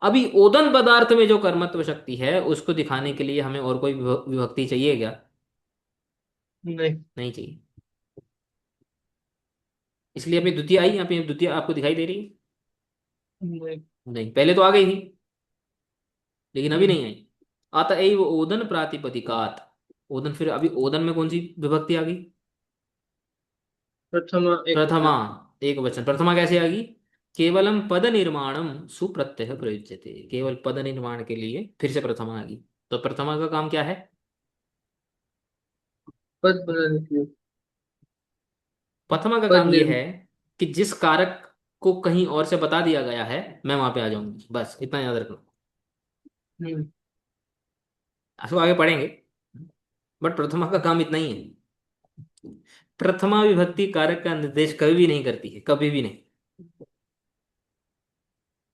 अभी ओदन पदार्थ में जो कर्मत्व शक्ति है उसको दिखाने के लिए हमें और कोई विभक्ति चाहिए क्या? नहीं, नहीं चाहिए। इसलिए अभी द्वितीय आई, यहाँ पे द्वितीय आपको दिखाई दे रही है? नहीं। नहीं, पहले तो आ गई थी, लेकिन अभी हम्म, नहीं आई। अतएव ओदन प्रातिपदिकात। ओदन, फिर अभी ओदन में कौन सी विभक्ति आ गई? प्रथमा एक प्रथमा। वचन। एक वचन, प्रथमा कैसे आ गई? केवलम पद निर्माणम सुप्रत्यय प्रयुज्यते। केवल पद निर्माण के लिए फिर से प्रथमा आ गई। तो प्रथमा का काम क्या है? पद बनाने के लिए। प्रथमा का पद काम यह है निर्माण। कि जिस कारक को कहीं और से बता दिया गया है मैं वहां पे आ जाऊंगी, बस इतना याद रखना। हम्म, असो आगे पढ़ेंगे, बट प्रथमा का काम इतना ही है। प्रथमा विभक्ति कारक का निर्देश कभी भी नहीं करती है, कभी भी नहीं।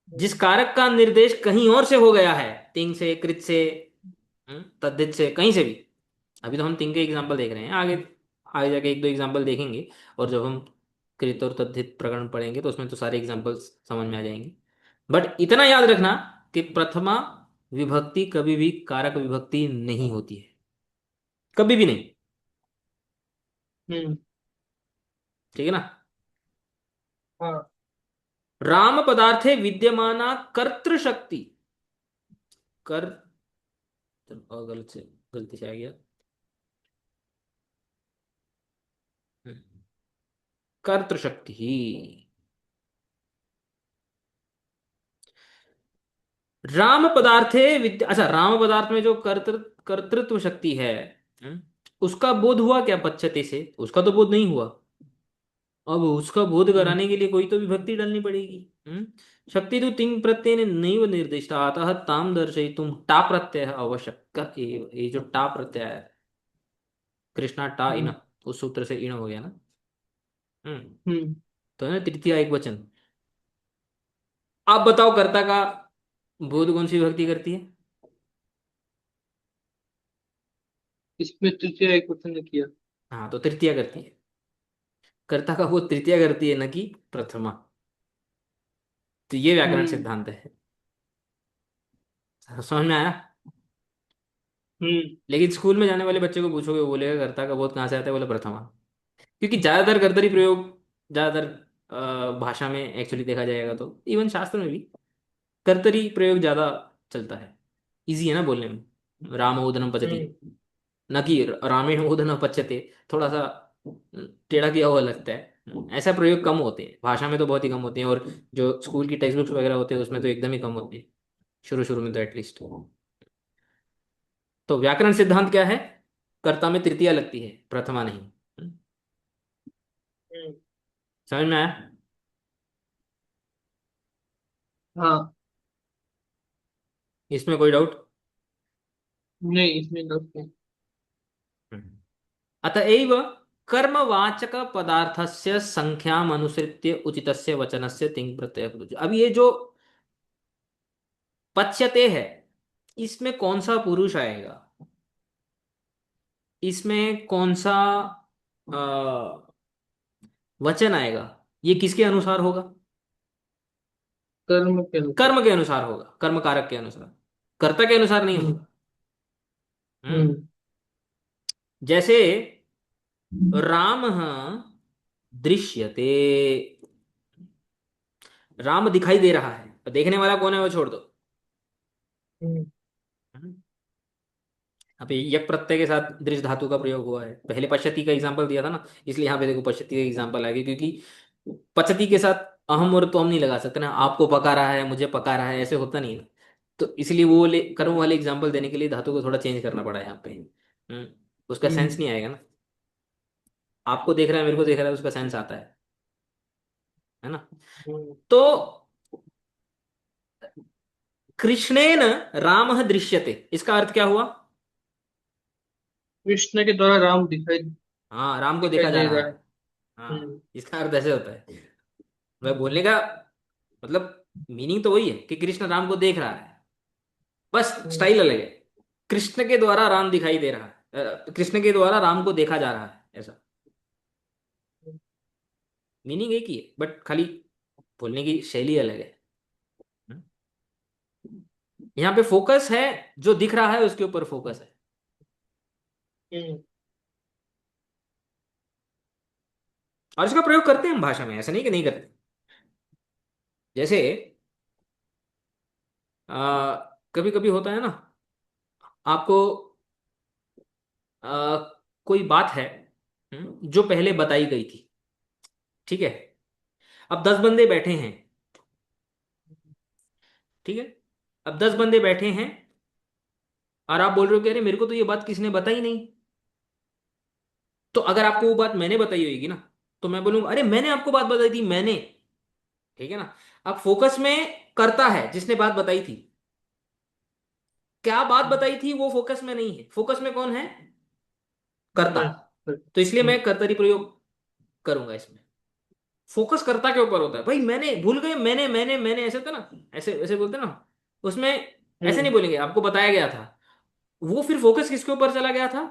जिस कारक का निर्देश कहीं और से हो गया है, तिंग से, कृत से, तद्धित से, कहीं से भी। अभी तो हम तिंग के एग्जाम्पल देख रहे हैं, आगे आगे जाके एक दो एग्जाम्पल देखेंगे। और जब हम कृत और तद्धित प्रकरण पढ़ेंगे तो उसमें तो सारे एग्जाम्पल्स समझ में आ जाएंगे। बट इतना याद रखना कि प्रथमा विभक्ति कभी भी कारक विभक्ति नहीं होती है, कभी भी नहीं। हम्म, ठीक है ना? हाँ। राम पदार्थे विद्यमाना कर्तृ शक्ति। कर, गलत से, गलती से आ गया। कर्तृ शक्ति। राम पदार्थे विद्या, अच्छा, राम पदार्थ में जो कर्तृत्व शक्ति है, हम्म, उसका बोध हुआ क्या पश्चाते से? उसका तो बोध नहीं हुआ। अब उसका बोध हम्म, कराने के लिए कोई तो विभक्ति डालनी पड़ेगी। शक्ति तो तिंग प्रत्यय नैव निर्दिष्टा अतः ताम दर्शयितुम टा प्रत्यय आवश्यक एव। ये जो टा प्रत्यय है, कृष्णा टा इण, हम्म, उस सूत्र से इण हो गया ना। हम्म। हम्म। तो है ना तृतीय एक वचन। आप बताओ कर्ता का बोध कौन सी विभक्ति करती है? इसमें तृतीय एक वचन ने किया। हाँ, तो तृतीया करती है। कर्ता का बोध तृतीया करती है, न कि प्रथमा। तो ये व्याकरण हम्म, सिद्धांत है। समझ में आया? हम्म, लेकिन स्कूल में जाने वाले बच्चे को पूछोगे वो बोलेगा कर्ता का बोध कहाँ से आता है, बोले प्रथमा। क्योंकि ज्यादातर कर्तरी प्रयोग ज्यादातर भाषा में एक्चुअली देखा जाएगा तो इवन शास्त्र में भी कर्तरी प्रयोग ज्यादा चलता है। इजी है ना बोलने में, राम ओदनम पचती, हम्म न कि रामेण ओदनम पच्यते। थोड़ा सा टेढ़ा किया हुआ लगता है, ऐसा प्रयोग कम होते हैं भाषा में, तो बहुत ही कम होते हैं। और जो स्कूल की टेक्स्ट बुक्स वगैरह होते हैं उसमें तो एकदम ही कम होते हैं, शुरू शुरू में तो एटलीस्ट। तो व्याकरण सिद्धांत क्या है? कर्ता में तृतीया लगती है, प्रथमा नहीं। हम्म, समझ में आया? हाँ। इसमें कोई डाउट? नहीं, इसमें गलत नहीं। अतएव कर्मवाचक पदार्थस्य संख्याम अनुसृत्य उचितस्य वचनस्य तिंग प्रत्यय प्रयुज्य। अब ये जो पच्यते है, इसमें कौन सा पुरुष आएगा, इसमें कौन सा वचन आएगा, ये किसके अनुसार होगा? कर्म के अनुसार। कर्म के अनुसार होगा, कर्म कारक के अनुसार, कर्ता के अनुसार नहीं हम्म होगा। हम्म। हम्म जैसे राम दृश्यते, राम दिखाई दे रहा है, देखने वाला कौन है वो छोड़ दो। हम्म हम्म। अभी यक प्रत्यय के साथ दृश्य धातु का प्रयोग हुआ है, पहले पश्यति का एग्जांपल दिया था ना, इसलिए यहाँ पे देखो पश्यति का एग्जांपल आ गया, क्योंकि पचती के साथ अहम और तो हम नहीं लगा सकते ना, आपको पका रहा है, मुझे पका रहा है, ऐसे होता नहीं है। तो इसलिए वो कर्म वाले एग्जांपल देने के लिए धातु को थोड़ा चेंज करना पड़ा है यहाँ पे। उसका सेंस हम्म नहीं आएगा ना। आपको देख रहा है, मेरे को देख रहा है, उसका सेंस आता है ना? हम्म। तो कृष्णेन राम दृश्यते, इसका अर्थ क्या हुआ? कृष्ण के द्वारा राम दिखाई हाँ, राम को दिखाई देखा जा दे रहा रहा है। है। हाँ, हम्म इसका अर्थ ऐसे होता है। मैं बोलने का मतलब मीनिंग तो वही है कि कृष्ण राम को देख रहा है, बस हम्म स्टाइल अलग है। कृष्ण के द्वारा राम दिखाई दे रहा है, कृष्ण के द्वारा राम को देखा जा रहा है, ऐसा मीनिंग एक ही है, बट खाली बोलने की शैली अलग है। हम्म। यहाँ पे फोकस है, जो दिख रहा है उसके ऊपर फोकस है। हम्म और इसका प्रयोग करते हैं हम भाषा में, ऐसा नहीं कि नहीं करते। जैसे कभी कभी होता है ना, आपको आ, कोई बात है जो पहले बताई गई थी, ठीक है? अब 10 बंदे बैठे हैं, ठीक है? अब 10 बंदे बैठे हैं और आप बोल रहे हो कि अरे मेरे को तो ये बात किसने बताई नहीं। तो अगर आपको वो बात मैंने बताई होगी ना, तो मैं बोलूंगा अरे मैंने आपको बात बताई थी, मैंने। ठीक है ना? अब फोकस में करता है जिसने बात बताई थी, क्या बात बताई थी वो फोकस में नहीं है, फोकस में कौन है? कर्ता। मैं तो इसलिए मैं कर्तरी प्रयोग करूंगा इसमें। फोकस कर्ता के ऊपर होता है भाई, मैंने भूल गए, मैंने ऐसे होता ना, ऐसे ऐसे बोलते ना उसमें। ऐसे नहीं हम्म बोलेंगे आपको बताया गया था, वो फिर फोकस किसके ऊपर चला गया था?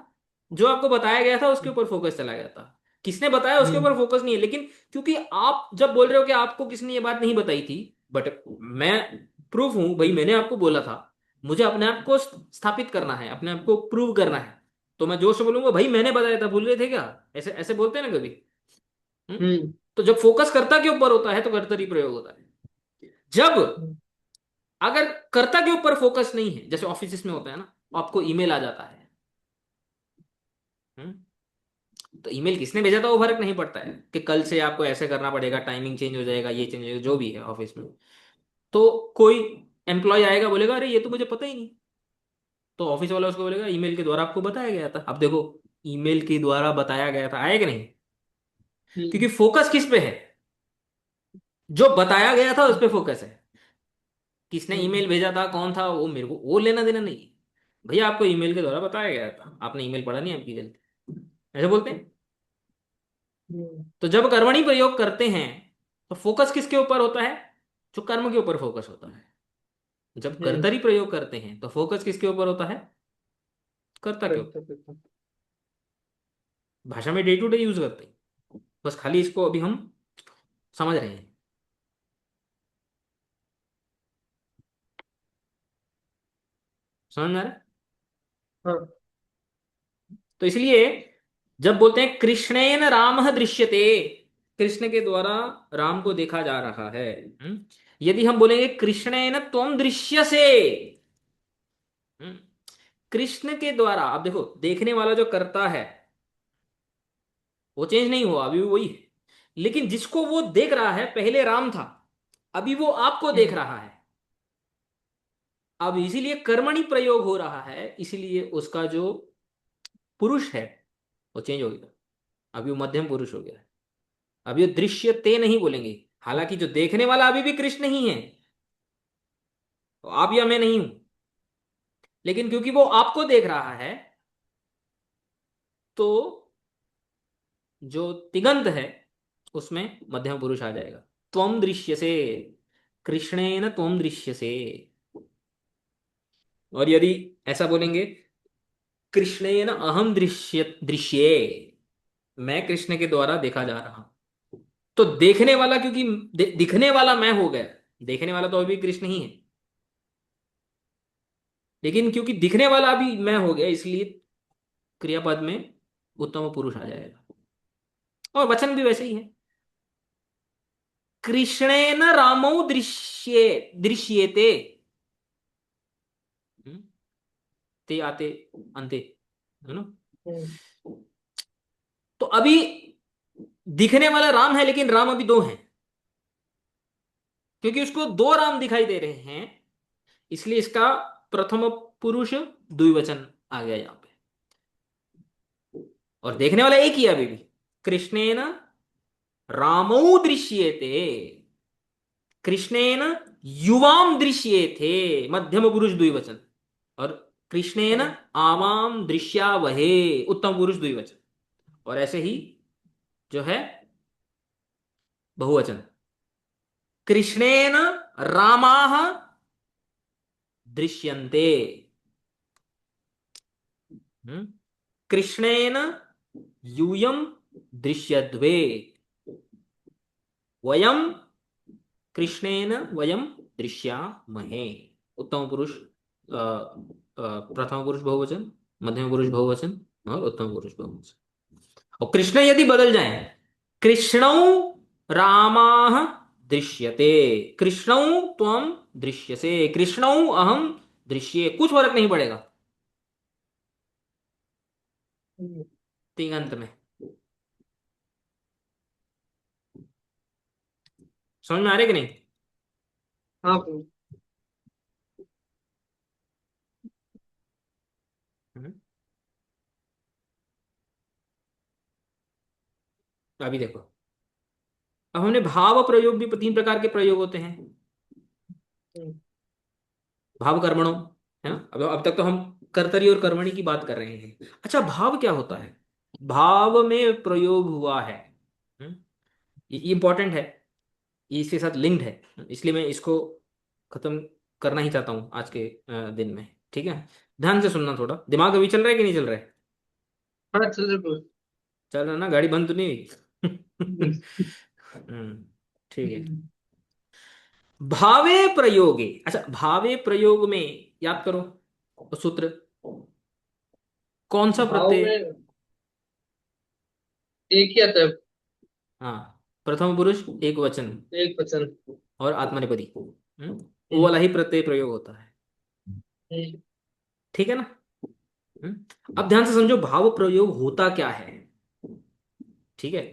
जो आपको बताया गया था उसके ऊपर फोकस चला गया था। किसने बताया उसके ऊपर हम्म फोकस नहीं है, लेकिन क्योंकि आप जब बोल रहे हो कि आपको किसने ये बात नहीं बताई थी, बट मैं प्रूफ हूं भाई, मैंने आपको बोला था, मुझे अपने आप को स्थापित करना है, अपने आप को प्रूव करना है, तो मैं जोर से बोलूंगा भाई मैंने बताया था, भूल गए थे क्या? ऐसे ऐसे बोलते हैं ना कभी। हम्म? हम्म तो जब फोकस कर्ता के ऊपर होता है तो कर्तरी प्रयोग होता है। जब हम्म अगर कर्ता के ऊपर फोकस नहीं है, जैसे ऑफिस में होता है ना, आपको ईमेल आ जाता है, हम्म? तो ईमेल किसने भेजा था वो फर्क नहीं पड़ता है कि कल से आपको ऐसे करना पड़ेगा, टाइमिंग चेंज हो जाएगा, ये चेंज हो जाएगा, जो भी है ऑफिस में। तो कोई एम्प्लॉय आएगा बोलेगा अरे ये तो मुझे पता ही नहीं, तो ऑफिस वाला उसको बोलेगा ईमेल के द्वारा आपको बताया गया था। अब देखो, ईमेल के द्वारा बताया गया था आया कि नहीं? क्योंकि हम्म फोकस किस पे है? जो बताया गया था उस पे फोकस है। किसने हम्म ईमेल भेजा था, कौन था, वो मेरे को वो लेना देना नहीं। भैया आपको ईमेल के द्वारा बताया गया था, आपने ईमेल पढ़ा नहीं, आपकी गलती, ऐसे बोलते हैं। हम्म तो जब कर्मणि प्रयोग करते हैं तो फोकस किसके ऊपर होता है? जो कर्म के ऊपर फोकस होता है। जब हम्म, कर्तरी प्रयोग करते हैं तो फोकस किसके ऊपर होता है? कर्ता के ऊपर। करता करता। भाषा में डे टू डे यूज करते हैं, बस खाली इसको अभी हम समझ रहे हैं। समझ में आ रहा है? हाँ। तो इसलिए जब बोलते हैं कृष्णेन रामः दृश्यते, कृष्ण के द्वारा राम को देखा जा रहा है। यदि हम बोलेंगे कृष्णेन त्वम दृश्यसे, हम्म, कृष्ण के द्वारा, अब देखो देखने वाला जो करता है वो चेंज नहीं हुआ, अभी भी वही है। लेकिन जिसको वो देख रहा है पहले राम था, अभी वो आपको देख हम्म, रहा है। अब इसीलिए कर्मणि प्रयोग हो रहा है, इसीलिए उसका जो पुरुष है वो चेंज हो गया। अभी वो मध्यम पुरुष हो गया है। अभी वो दृश्यते नहीं बोलेंगे। हालांकि जो देखने वाला अभी भी कृष्ण ही है, तो आप या मैं नहीं हूं, लेकिन क्योंकि वो आपको देख रहा है, तो जो तिगंत है उसमें मध्यम पुरुष आ जाएगा। त्वम दृश्यसे, कृष्णेन त्वम दृश्यसे। और यदि ऐसा बोलेंगे कृष्णेन अहम दृश्ये, मैं कृष्ण के द्वारा देखा जा रहा हूं, तो देखने वाला क्योंकि दिखने वाला मैं हो गया, देखने वाला तो अभी कृष्ण ही है, लेकिन क्योंकि दिखने वाला अभी मैं हो गया, इसलिए क्रियापद में उत्तम पुरुष आ जाएगा। और वचन भी वैसे ही है। कृष्णेन रामौ दृश्येते, हम्म, ते आते अंते, है ना। हम्म, तो अभी दिखने वाला राम है, लेकिन राम अभी दो हैं, क्योंकि उसको दो राम दिखाई दे रहे हैं, इसलिए इसका प्रथम पुरुष द्विवचन आ गया यहां पे। और देखने वाला एक ही है अभी भी। कृष्णेन रामौ दृश्येते, कृष्णेन युवाम दृश्येते, मध्यम पुरुष द्विवचन। और कृष्णेन हम्म, आवाम दृश्यावहे, उत्तम पुरुष द्विवचन। और ऐसे ही जो है बहुवचन, कृष्णेन रामाः दृश्यन्ते, हम्म? कृष्णेन यूयम दृश्यद्वे, वयम कृष्णेन वयम दृश्यामहे। उत्तम पुरुष प्रथम पुरुष बहुवचन, मध्यम पुरुष बहुवचन और उत्तम पुरुष बहुवचन। और कृष्ण यदि बदल जाए, कृष्णौ रामाः दृश्यते, कृष्णौ त्वम दृश्यसे, कृष्णौ अहम दृश्ये, कुछ फर्क नहीं पड़ेगा हम्म। तिङंत में। समझ में आ रहा है कि नहीं? हाँ प्रभु। हम्म। अभी देखो, अब हमने भाव प्रयोग भी, तीन प्रकार के प्रयोग होते हैं। हम्म, भाव कर्मणों, है ना। अब तक तो हम कर्तरी और कर्मणि की बात कर रहे हैं। अच्छा, भाव क्या होता है? भाव में प्रयोग हुआ है, हम्म, ये इंपॉर्टेंट है, ये इसके साथ लिंक्ड है, इसलिए मैं इसको खत्म करना ही चाहता हूँ आज के दिन में। ठीक है, ध्यान से सुनना, थोड़ा दिमाग अभी चल रहा है कि नहीं चल रहा है? हाँ चल रहे प्रभु। चल रहा है ना, गाड़ी बंद तो नहीं हम्म, हुई? ठीक है। हम्म। भावे प्रयोगे, अच्छा भावे प्रयोग में याद करो सूत्र, कौन सा भाव प्रत्यय? में एक ही आता है। हाँ, प्रथम पुरुष एक वचन एक वचन। और आत्मनेपदी, वो हम्म, वाला ही प्रत्यय प्रयोग होता है। हम्म, ठीक है ना। अब ध्यान से समझो भाव प्रयोग होता क्या है। ठीक है।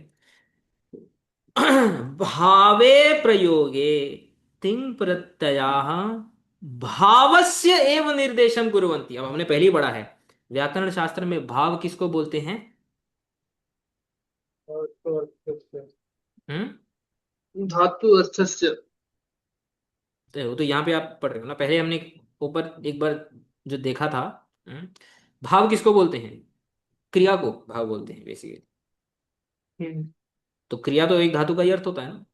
भावे प्रयोगे तिंग प्रत्ययाः भावस्य एव निर्देशम कुर्वन्ति। अब हमने पहले ही पढ़ा है, व्याकरण शास्त्र में भाव किसको बोलते हैं? और हम्म। धातु अर्थस्य। तो वो तो यहाँ पे आप पढ़ रहे हो ना, पहले हमने ऊपर एक बार जो देखा था। हम्म, भाव किसको बोलते हैं? क्रिया को भाव बोलते हैं बेसिकली। हम्म, तो क्रिया तो एक धातु का ही अर्थ होता है ना,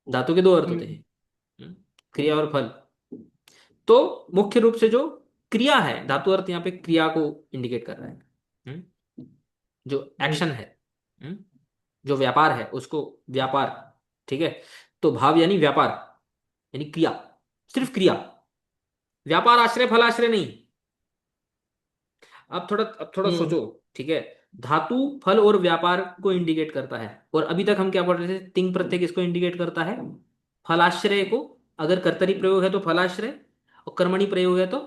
धातु के दो अर्थ होते हम्म, हैं, हम्म, क्रिया और फल। तो मुख्य रूप से जो क्रिया है, धातु अर्थ यहाँ पे क्रिया को इंडिकेट कर रहा है, हम्म, जो हम्म, एक्शन है, हम्म, जो व्यापार है उसको व्यापार। ठीक है। तो भाव यानी व्यापार, यानी क्रिया, सिर्फ क्रिया, व्यापार आश्रय फल आश्रय नहीं। अब थोड़ा हम्म, सोचो। ठीक है, धातु, फल और व्यापार को इंडिकेट करता है। और अभी तक हम क्या पढ़ रहे थे, तिंग प्रत्यय किसको इंडिकेट करता है? फलाश्रय को। अगर कर्तरी प्रयोग है तो फलाश्रय, और कर्मणि प्रयोग है तो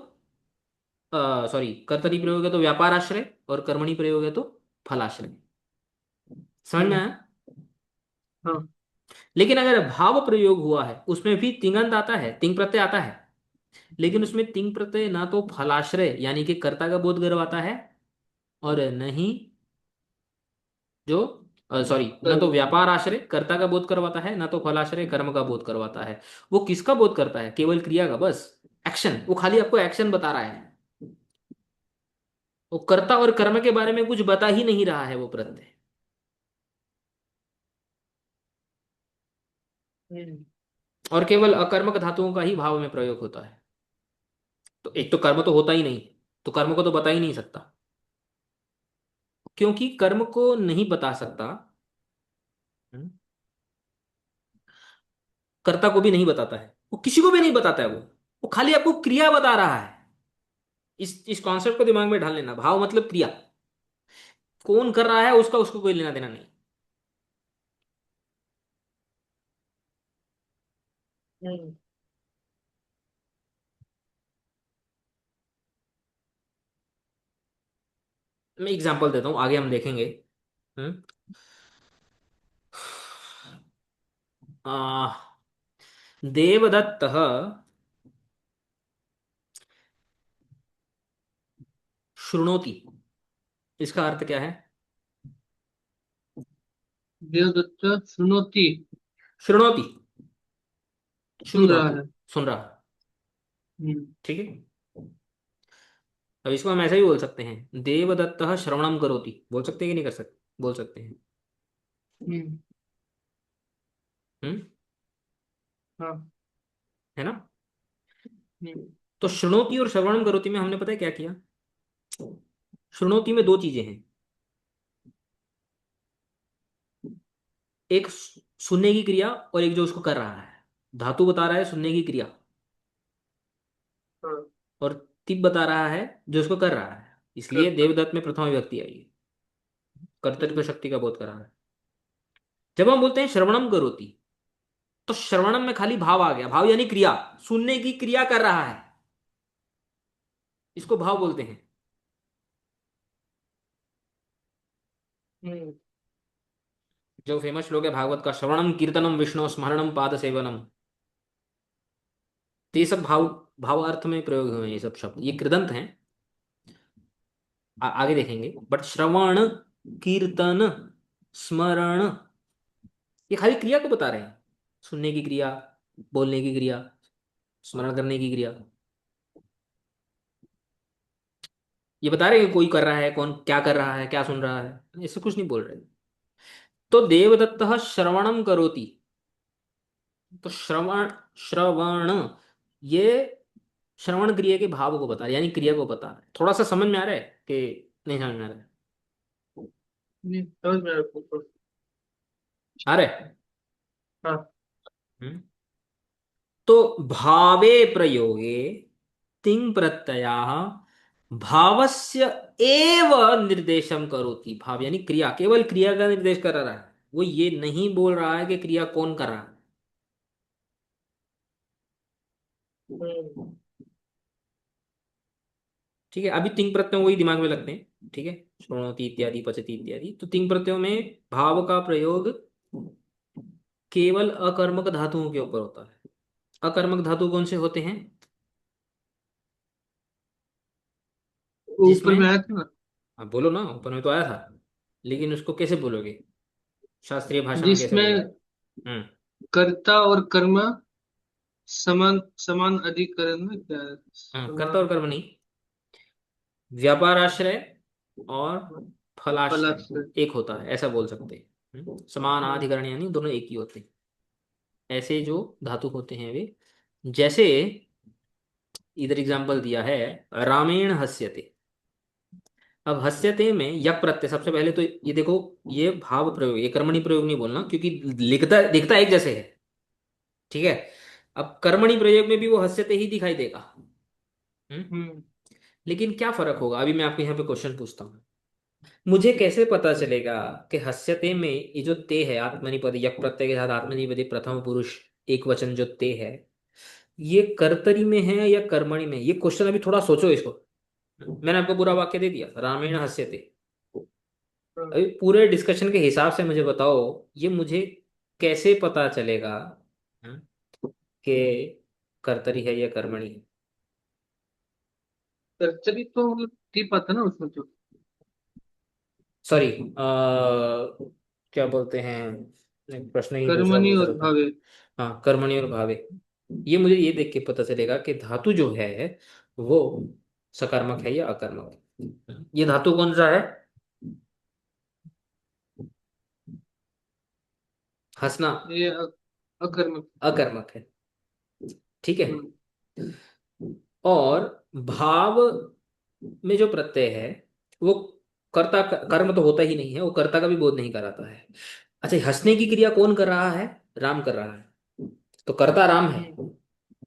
सॉरी, कर्तरी हम्म, प्रयोग है तो व्यापार आश्रय, और कर्मणि प्रयोग है तो फलाश्रय। समझ में हम्म, आया? हाँ। लेकिन अगर भाव प्रयोग हुआ है उसमें भी तिंगंत आता है, तिंग प्रत्यय आता है, लेकिन उसमें तिंग प्रत्यय ना तो फलाश्रय यानी कि कर्ता का बोध करवाता है, और न ही जो सॉरी, न तो कर्म। व्यापार आश्रय कर्ता का बोध करवाता है, न तो फलाश्रय कर्म का बोध करवाता है। वो किसका बोध करता है? केवल क्रिया का, बस एक्शन। वो खाली आपको एक्शन बता रहा है, वो कर्ता और कर्म के बारे में कुछ बता ही नहीं रहा है वो प्रत्यय। हम्म, और केवल अकर्मक धातुओं का ही भाव में प्रयोग होता है। तो एक तो कर्म तो होता ही नहीं, तो कर्म को तो बता ही नहीं सकता, क्योंकि कर्म को नहीं बता सकता। हम्म, कर्ता को भी नहीं बताता है, वो किसी को भी नहीं बताता है, वो खाली आपको क्रिया बता रहा है। इस कॉन्सेप्ट को दिमाग में ढाल लेना, भाव मतलब क्रिया। कौन कर रहा है उसका उसको कोई लेना देना नहीं। हम्म, मैं एग्जांपल देता हूँ, आगे हम देखेंगे। हम्म आ, देवदत्त शृणोति, इसका अर्थ क्या है? देवदत्त सुनोती। शृणोति, शुरू सुन रहा धातु, है। सुन रहा है। हम्म, ठीक है। अब इसको हम ऐसे ही बोल सकते हैं, देवदत्त श्रवणम करोति, बोल सकते हैं कि नहीं कर सकते? बोल सकते हैं। हम्म, हम्म हाँ। है ना? हम्म, तो शृणोति और श्रवणम करोति में हमने पता है क्या किया? शृणोति में दो चीजें हैं। एक सुनने की क्रिया, और एक जो उसको कर रहा है। धातु बता रहा है सुनने की क्रिया, हाँ। और तिब बता रहा है जो उसको कर रहा है। इसलिए करता। देवदत्त में प्रथम विभक्ति आई है, कर्तृत्व हम्म, शक्ति का बोध कर रहा है। जब हम बोलते हैं श्रवणम करोति, तो श्रवणम में खाली भाव आ गया, भाव यानी क्रिया, सुनने की क्रिया कर रहा है, इसको भाव बोलते हैं। हम्म, जो फेमस श्लोक है भागवत का, श्रवणम कीर्तनम विष्णु स्मरणम पाद सेवनम, तो ये सब भाव, भाव अर्थ में प्रयोग हुए हैं ये सब शब्द, ये कृदंत हैं। आगे देखेंगे। बट श्रवण, कीर्तन, स्मरण, ये खाली क्रिया को बता रहे हैं। सुनने की क्रिया, बोलने की क्रिया, स्मरण करने की क्रिया, ये बता रहे हैं कि कोई कर रहा है, कौन क्या कर रहा है, क्या सुन रहा है, इससे कुछ नहीं बोल रहे। तो देवदत्त श्रवणम करोति, तो श्रवण, श्रवण, ये श्रवण क्रिया के भाव को बता रहा है, यानी क्रिया को बता रहा है। थोड़ा सा समझ में आ रहा है कि नहीं समझ में आ रहा है? नहीं, समझ में आ रहा है। आ रहा है। हाँ। हम्म। तो भावे प्रयोगे तिंग प्रत्यया भावस्य एव निर्देशम करोति, भाव यानी क्रिया, केवल क्रिया का निर्देश कर रहा है, वो ये नहीं बोल रहा है कि क्रिया कौन कर रहा है। हम्म, ठीक है, अभी तिंग प्रत्ययों वही दिमाग में लगते हैं। ठीक है, श्रोणोति इत्यादि, पचति इत्यादि, तो तिंग प्रत्ययों में भाव का प्रयोग केवल अकर्मक धातुओं के ऊपर होता है। अकर्मक धातु कौन से होते हैं? वो ऊपर जिसमें, में आया था ना। आप बोलो ना, ऊपर में तो आया था, लेकिन उसको कैसे बोलोगे? शास्त्रीय भाषा में कैसे बोलोगे? जिसमें हम्म कर्ता और कर्म समान समान अधिकरण में क्या है? कर्ता और समान कर्म नहीं, व्यापार आश्रय और फलाश्रय फलाश्रय। एक होता है, ऐसा बोल सकते हैं। समान हम्म, अधिकरण यानी दोनों एक ही होते हैं। ऐसे जो धातु होते हैं वे, जैसे इधर एग्जांपल दिया है, रामेण हस्यते। अब हस्यते में यक प्रत्यय, सबसे पहले तो ये देखो, ये भाव प्रयोग, ये कर्मणि प्रयोग नहीं बोलना, क्योंकि लिखता दिखता एक जैसे है। ठीक है, अब कर्मणि प्रयोग में भी वो हस्यते ही दिखाई देगा। हम्म हम्म, लेकिन क्या फर्क होगा, अभी मैं आपको यहाँ पे क्वेश्चन पूछता हूँ। मुझे कैसे पता चलेगा कि हस्यते में ये जो ते है आत्मनिपद यक प्रत्यय के साथ आत्मनिपदी प्रथम पुरुष एक वचन जो ते है, ये कर्तरी में है या कर्मणि में है? ये क्वेश्चन अभी थोड़ा सोचो इसको। मैंने आपको पूरा वाक्य दे दिया, रामेण हस्यते। हाँ, अभी पूरे डिस्कशन के हिसाब से मुझे बताओ, ये मुझे कैसे पता चलेगा हम्म, कि कर्तरी है या कर्मणि है? कर्तरी तो मतलब ठीक बात है ना उसमें तो। सॉरी, क्या बोलते हैं, नहीं, प्रश्न ही दूसरा कर्मणि पूछ और रहा था। भावे। हाँ, कर्मणि और भावे। ये मुझे ये देख के पता चलेगा कि धातु जो है वो सकर्मक है या अकर्मक है। ये धातु कौन सा है? हंसना। ये अकर्मक। अकर्मक है। ठीक है। हम्म। और भाव में जो प्रत्यय है वो कर्ता कर्म तो होता ही नहीं है, वो कर्ता का भी बोध नहीं कराता है। अच्छा, हंसने की क्रिया कौन कर रहा है? राम कर रहा है, तो कर्ता राम है। हम्म।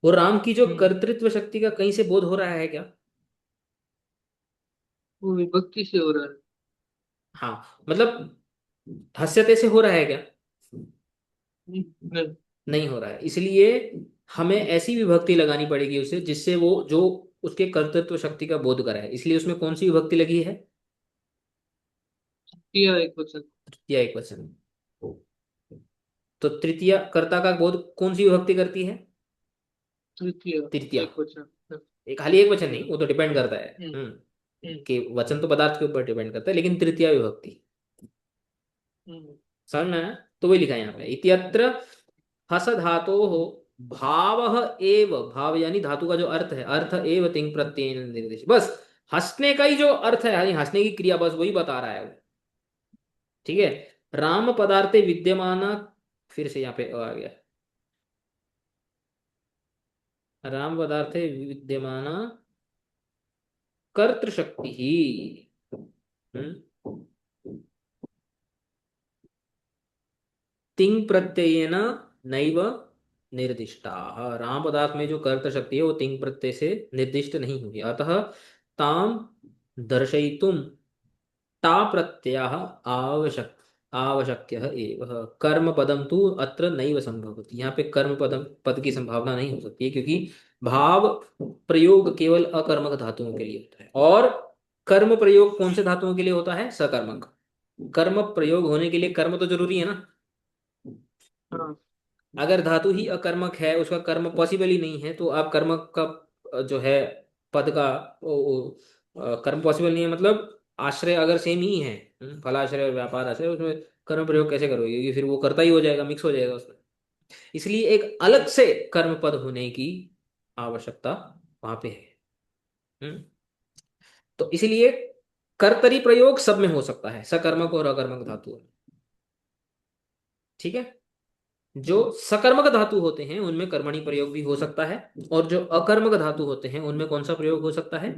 वो राम की जो हम्म। कर्तृत्व शक्ति का कहीं से बोध हो रहा है क्या? वो विभक्ति से हो रहा है। हाँ, मतलब हस्यते से हो रहा है क्या? नहीं। नहीं हो रहा है, इसलिए हमें ऐसी विभक्ति लगानी पड़ेगी उसे जिससे वो जो उसके कर्तृत्व शक्ति का बोध कराए। इसलिए उसमें कौन सी विभक्ति लगी है? किया एक वचन। तृतीया एक वचन। तो तृतीया कर्ता का बोध कौन सी विभक्ति करती है? तृतीय तृतीया। एक वचन। एक खाली एक वचन नहीं, वो तो डिपेंड करता है। हम्म। हम्म। कि वचन तो पदार्थ के ऊपर डिपेंड करता है, लेकिन तृतीया विभक्ति। हम्म। समझ में आया? तो वही लिखा है यहाँ पे, इत्यत्र हस धातो हो भाव एव, भाव यानी धातु का जो अर्थ है, अर्थ एव तिंग प्रत्यय निर्देश, बस हंसने का ही जो अर्थ है यानी हंसने की क्रिया, बस वही बता रहा है वो। ठीक है। राम पदार्थे विद्यमान, फिर से यहाँ पे आ गया, राम पदार्थे विद्यमान कर्तृशक्ति ही हम्म, तिंग प्रत्ययेन नैव निर्दिष्टा। राम पदार्थ में जो कर्त शक्ति है वो तिंग प्रत्यय से निर्दिष्ट नहीं हुई, अतः ताम दर्शयितुम ता प्रत्यय आवश्यक आवश्यक एव। कर्म पदम तो अत्र नैव संभवति, यहाँ पे कर्म पदम पद की संभावना नहीं हो सकती है, क्योंकि भाव प्रयोग केवल अकर्मक धातुओं के लिए होता है, और कर्म प्रयोग कौन से धातुओं के लिए होता है? सकर्मक। कर्म प्रयोग होने के लिए कर्म तो जरूरी है ना। हाँ। अगर धातु ही अकर्मक है, उसका कर्म पॉसिबल ही नहीं है, तो आप कर्म का जो है पद का कर्म पॉसिबल नहीं है, मतलब आश्रय अगर सेम ही है, फलाश्रय और व्यापार आश्रय, उसमें कर्म प्रयोग कैसे करोगे? क्योंकि फिर वो कर्ता ही हो जाएगा, मिक्स हो जाएगा उसमें। इसलिए एक अलग से कर्म पद होने की आवश्यकता वहां पे है। हम्म, तो इसलिए कर्तरी प्रयोग सब में हो सकता है, सकर्मक और अकर्मक धातु में। ठीक है। जो हम्म। सकर्मक धातु होते हैं उनमें कर्मणि प्रयोग भी हो सकता है, और जो अकर्मक धातु होते हैं उनमें कौन सा प्रयोग हो सकता है?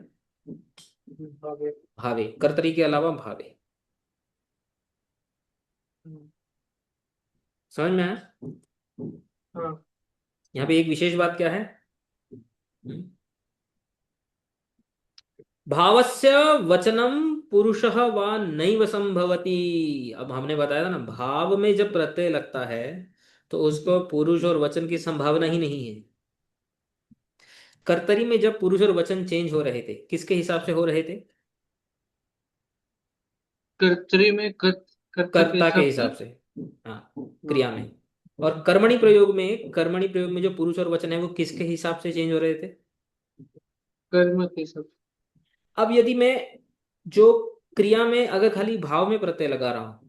भावे। भावे, कर्तरी के अलावा भावे। हम्म। समझ में आया? हाँ। यहाँ पे एक विशेष बात क्या है? भावस्य वचनम पुरुषः वा नैव संभवति। अब हमने बताया था ना, भाव में जब प्रत्यय लगता है तो उसको पुरुष और वचन की संभावना ही नहीं है। कर्तरी में जब पुरुष और वचन चेंज हो रहे थे, किसके हिसाब से हो रहे थे? कर्तरी में कर्ता के कर्ता के हिसाब से। हिसाब से। हाँ, हाँ। क्रिया में। और कर्मणि प्रयोग में, कर्मणि प्रयोग में जो पुरुष और वचन है वो किसके हिसाब से चेंज हो रहे थे? कर्म के हिसाब से। अब यदि मैं जो क्रिया में अगर खाली भाव में प्रत्यय लगा रहा हूं,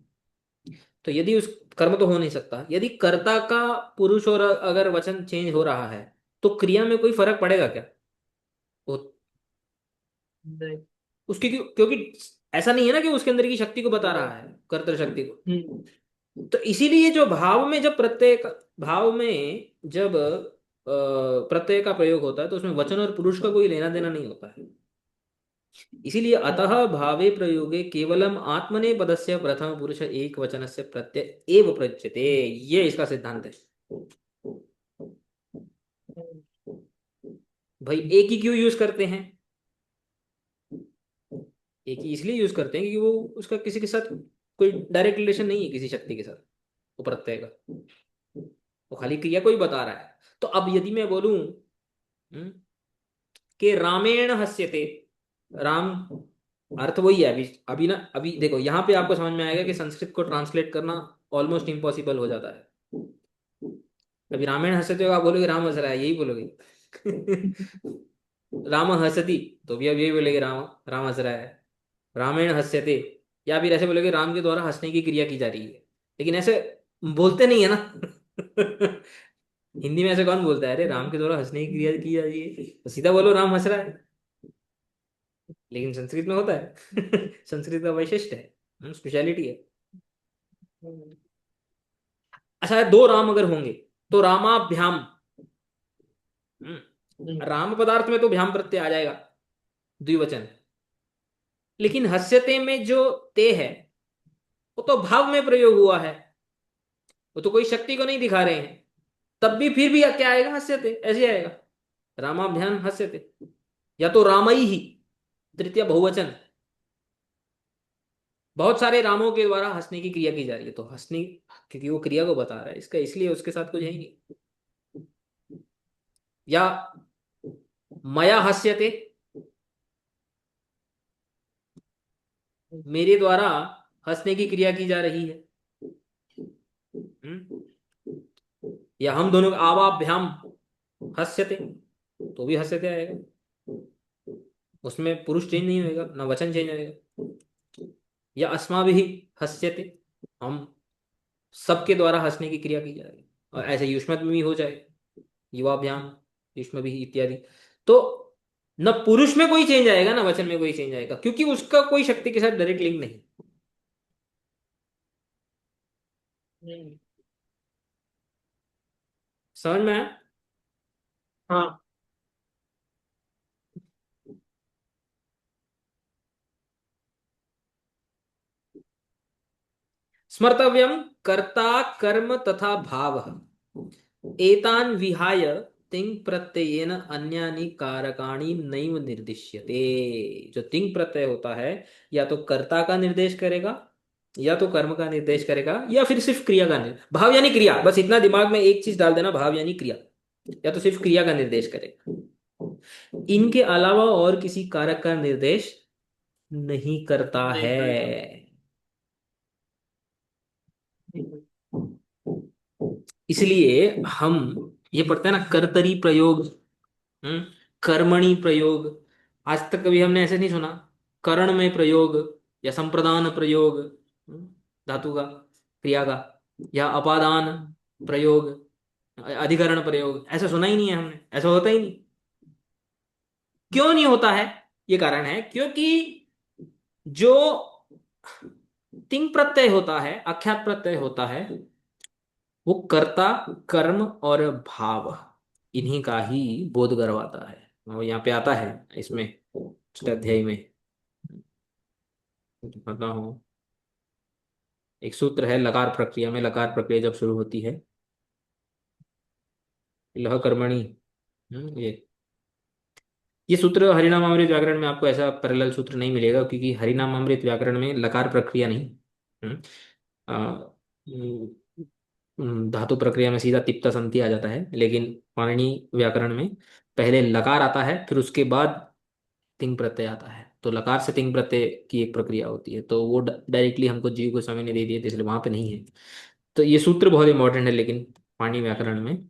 तो यदि उस कर्म तो हो नहीं सकता, यदि कर्ता का पुरुष और अगर वचन चेंज हो रहा है तो क्रिया में कोई फर्क पड़ेगा क्या? वो नहीं। उसकी क्योंकि ऐसा नहीं है ना कि उसके अंदर की शक्ति को बता रहा है, कर्तृ शक्ति को। हम्म। तो इसीलिए जो भाव में जब प्रत्यय भाव में जब प्रत्यय का प्रयोग होता है तो उसमें वचन और पुरुष का कोई लेना देना नहीं होता है। इसीलिए अतः हम्म। भावे प्रयोगे केवलम आत्मने पदस्य प्रथम पुरुष एक वचनस्य प्रत्यय एव प्रयुज्यते, ये इसका सिद्धांत है। हम्म। भाई एक ही क्यों यूज करते हैं? एक ही इसलिए यूज करते हैं क्योंकि वो उसका किसी के साथ कोई डायरेक्ट रिलेशन नहीं है किसी शक्ति के साथ, वो प्रत्यय का, वो खाली क्रिया को ही बता रहा है। तो अब यदि मैं बोलूं कि रामेण हस्यते, राम, अर्थ वही है। अभी अभी ना, अभी देखो यहाँ पे आपको समझ में आएगा कि संस्कृत को ट्रांसलेट करना ऑलमोस्ट इम्पॉसिबल हो जाता है। अभी रामायण हंसते हो आप बोलोगे राम हंस रहा है, यही बोलोगे। राम हंसती, तो भी अब यही बोलेगे राम, राम हंस रहा है। रामायण हंस्यते, या फिर ऐसे बोलोगे राम के द्वारा हंसने की क्रिया की जा रही है। लेकिन ऐसे बोलते नहीं है ना। हिंदी में ऐसे कौन बोलता है, अरे राम के द्वारा हंसने की क्रिया की जा रही है, तो सीधा बोलो राम हंस रहा है। लेकिन संस्कृत में होता है। संस्कृत का वैशिष्ट्य है, स्पेशलिटी है। अच्छा, दो राम अगर होंगे तो रामाभ्याम, राम पदार्थ में तो भ्याम प्रत्यय आ जाएगा, द्विवचन। लेकिन हस्यते में जो ते है वो तो भाव में प्रयोग हुआ है, वो तो कोई शक्ति को नहीं दिखा रहे हैं। तब भी फिर भी क्या आएगा, हस्यते ऐसे आएगा, रामाभ्याम हस्यते। या तो रामई ही, तृतीय बहुवचन, बहुत सारे रामों के द्वारा हंसने की क्रिया की जा रही है, तो हंसने, क्योंकि वो क्रिया को बता रहा है इसका, इसलिए उसके साथ कुछ है ही नहीं। या मया हस्यते, मेरे द्वारा हंसने की क्रिया की जा रही है। हम्म? या हम दोनों आवाभ्याम हस्यते, तो भी हस्यते आएगा, उसमें पुरुष चेंज नहीं होएगा ना वचन चेंज होएगा। या अस्माभिः हस्यते, हम सबके द्वारा हंसने की क्रिया की जाएगी, और ऐसे युष्मत में भी हो जाए, युवाभ्याम युष्म भी इत्यादि। तो न पुरुष में कोई चेंज आएगा ना वचन में कोई चेंज आएगा, क्योंकि उसका कोई शक्ति के साथ डायरेक्ट लिंक नहीं। समझ में आया? हाँ। स्मर्तव्यम कर्ता कर्म तथा भाव, एतान विहाय तिंग प्रत्ययेन अन्यानि कारकाणि नैव निर्दिश्यते। जो तिंग प्रत्यय होता है, या तो कर्ता का निर्देश करेगा, या तो कर्म का निर्देश करेगा, या फिर सिर्फ क्रिया का निर्देश, भाव यानी क्रिया, बस इतना दिमाग में एक चीज डाल देना, भाव यानी क्रिया, या तो सिर्फ क्रिया का निर्देश करेगा। इनके अलावा और किसी कारक का निर्देश नहीं करता नहीं है। करेगा। इसलिए हम ये पढ़ते हैं ना, कर्तरी प्रयोग, हम्म, कर्मणि प्रयोग। आज तक कभी हमने ऐसे नहीं सुना करण में प्रयोग, या संप्रदान प्रयोग, धातु का, क्रिया का, या अपादान प्रयोग, अधिकरण प्रयोग, ऐसा सुना ही नहीं है हमने, ऐसा होता ही नहीं। क्यों नहीं होता है? ये कारण है क्योंकि जो तिंग प्रत्यय होता है, अख्यात प्रत्यय होता है, वो कर्ता, कर्म और भाव, इन्हीं का ही बोध करवाता है। वो यहाँ पे आता है इसमें, छठे अध्याय में, पता हो, एक सूत्र है लकार प्रक्रिया में, लकार प्रक्रिया जब शुरू होती है, लह कर्मणि, ये सूत्र हरिनाम अमृत व्याकरण में आपको ऐसा पैरेलल सूत्र नहीं मिलेगा, क्योंकि हरिनाम अमृत व्याकरण में लकार प्रक्रिया नहीं, हम्म, आ, धातु प्रक्रिया में सीधा तिप्ता संति आ जाता है। लेकिन पाणिनि व्याकरण में पहले लकार आता है, फिर उसके बाद तिंग प्रत्यय आता है, तो लकार से तिंग प्रत्यय की एक प्रक्रिया होती है, तो वो डायरेक्टली हमको जीव को समय ने दे दिए थे, इसलिए वहां पे नहीं है। तो ये सूत्र बहुत इंपॉर्टेंट है, लेकिन पाणिनि व्याकरण में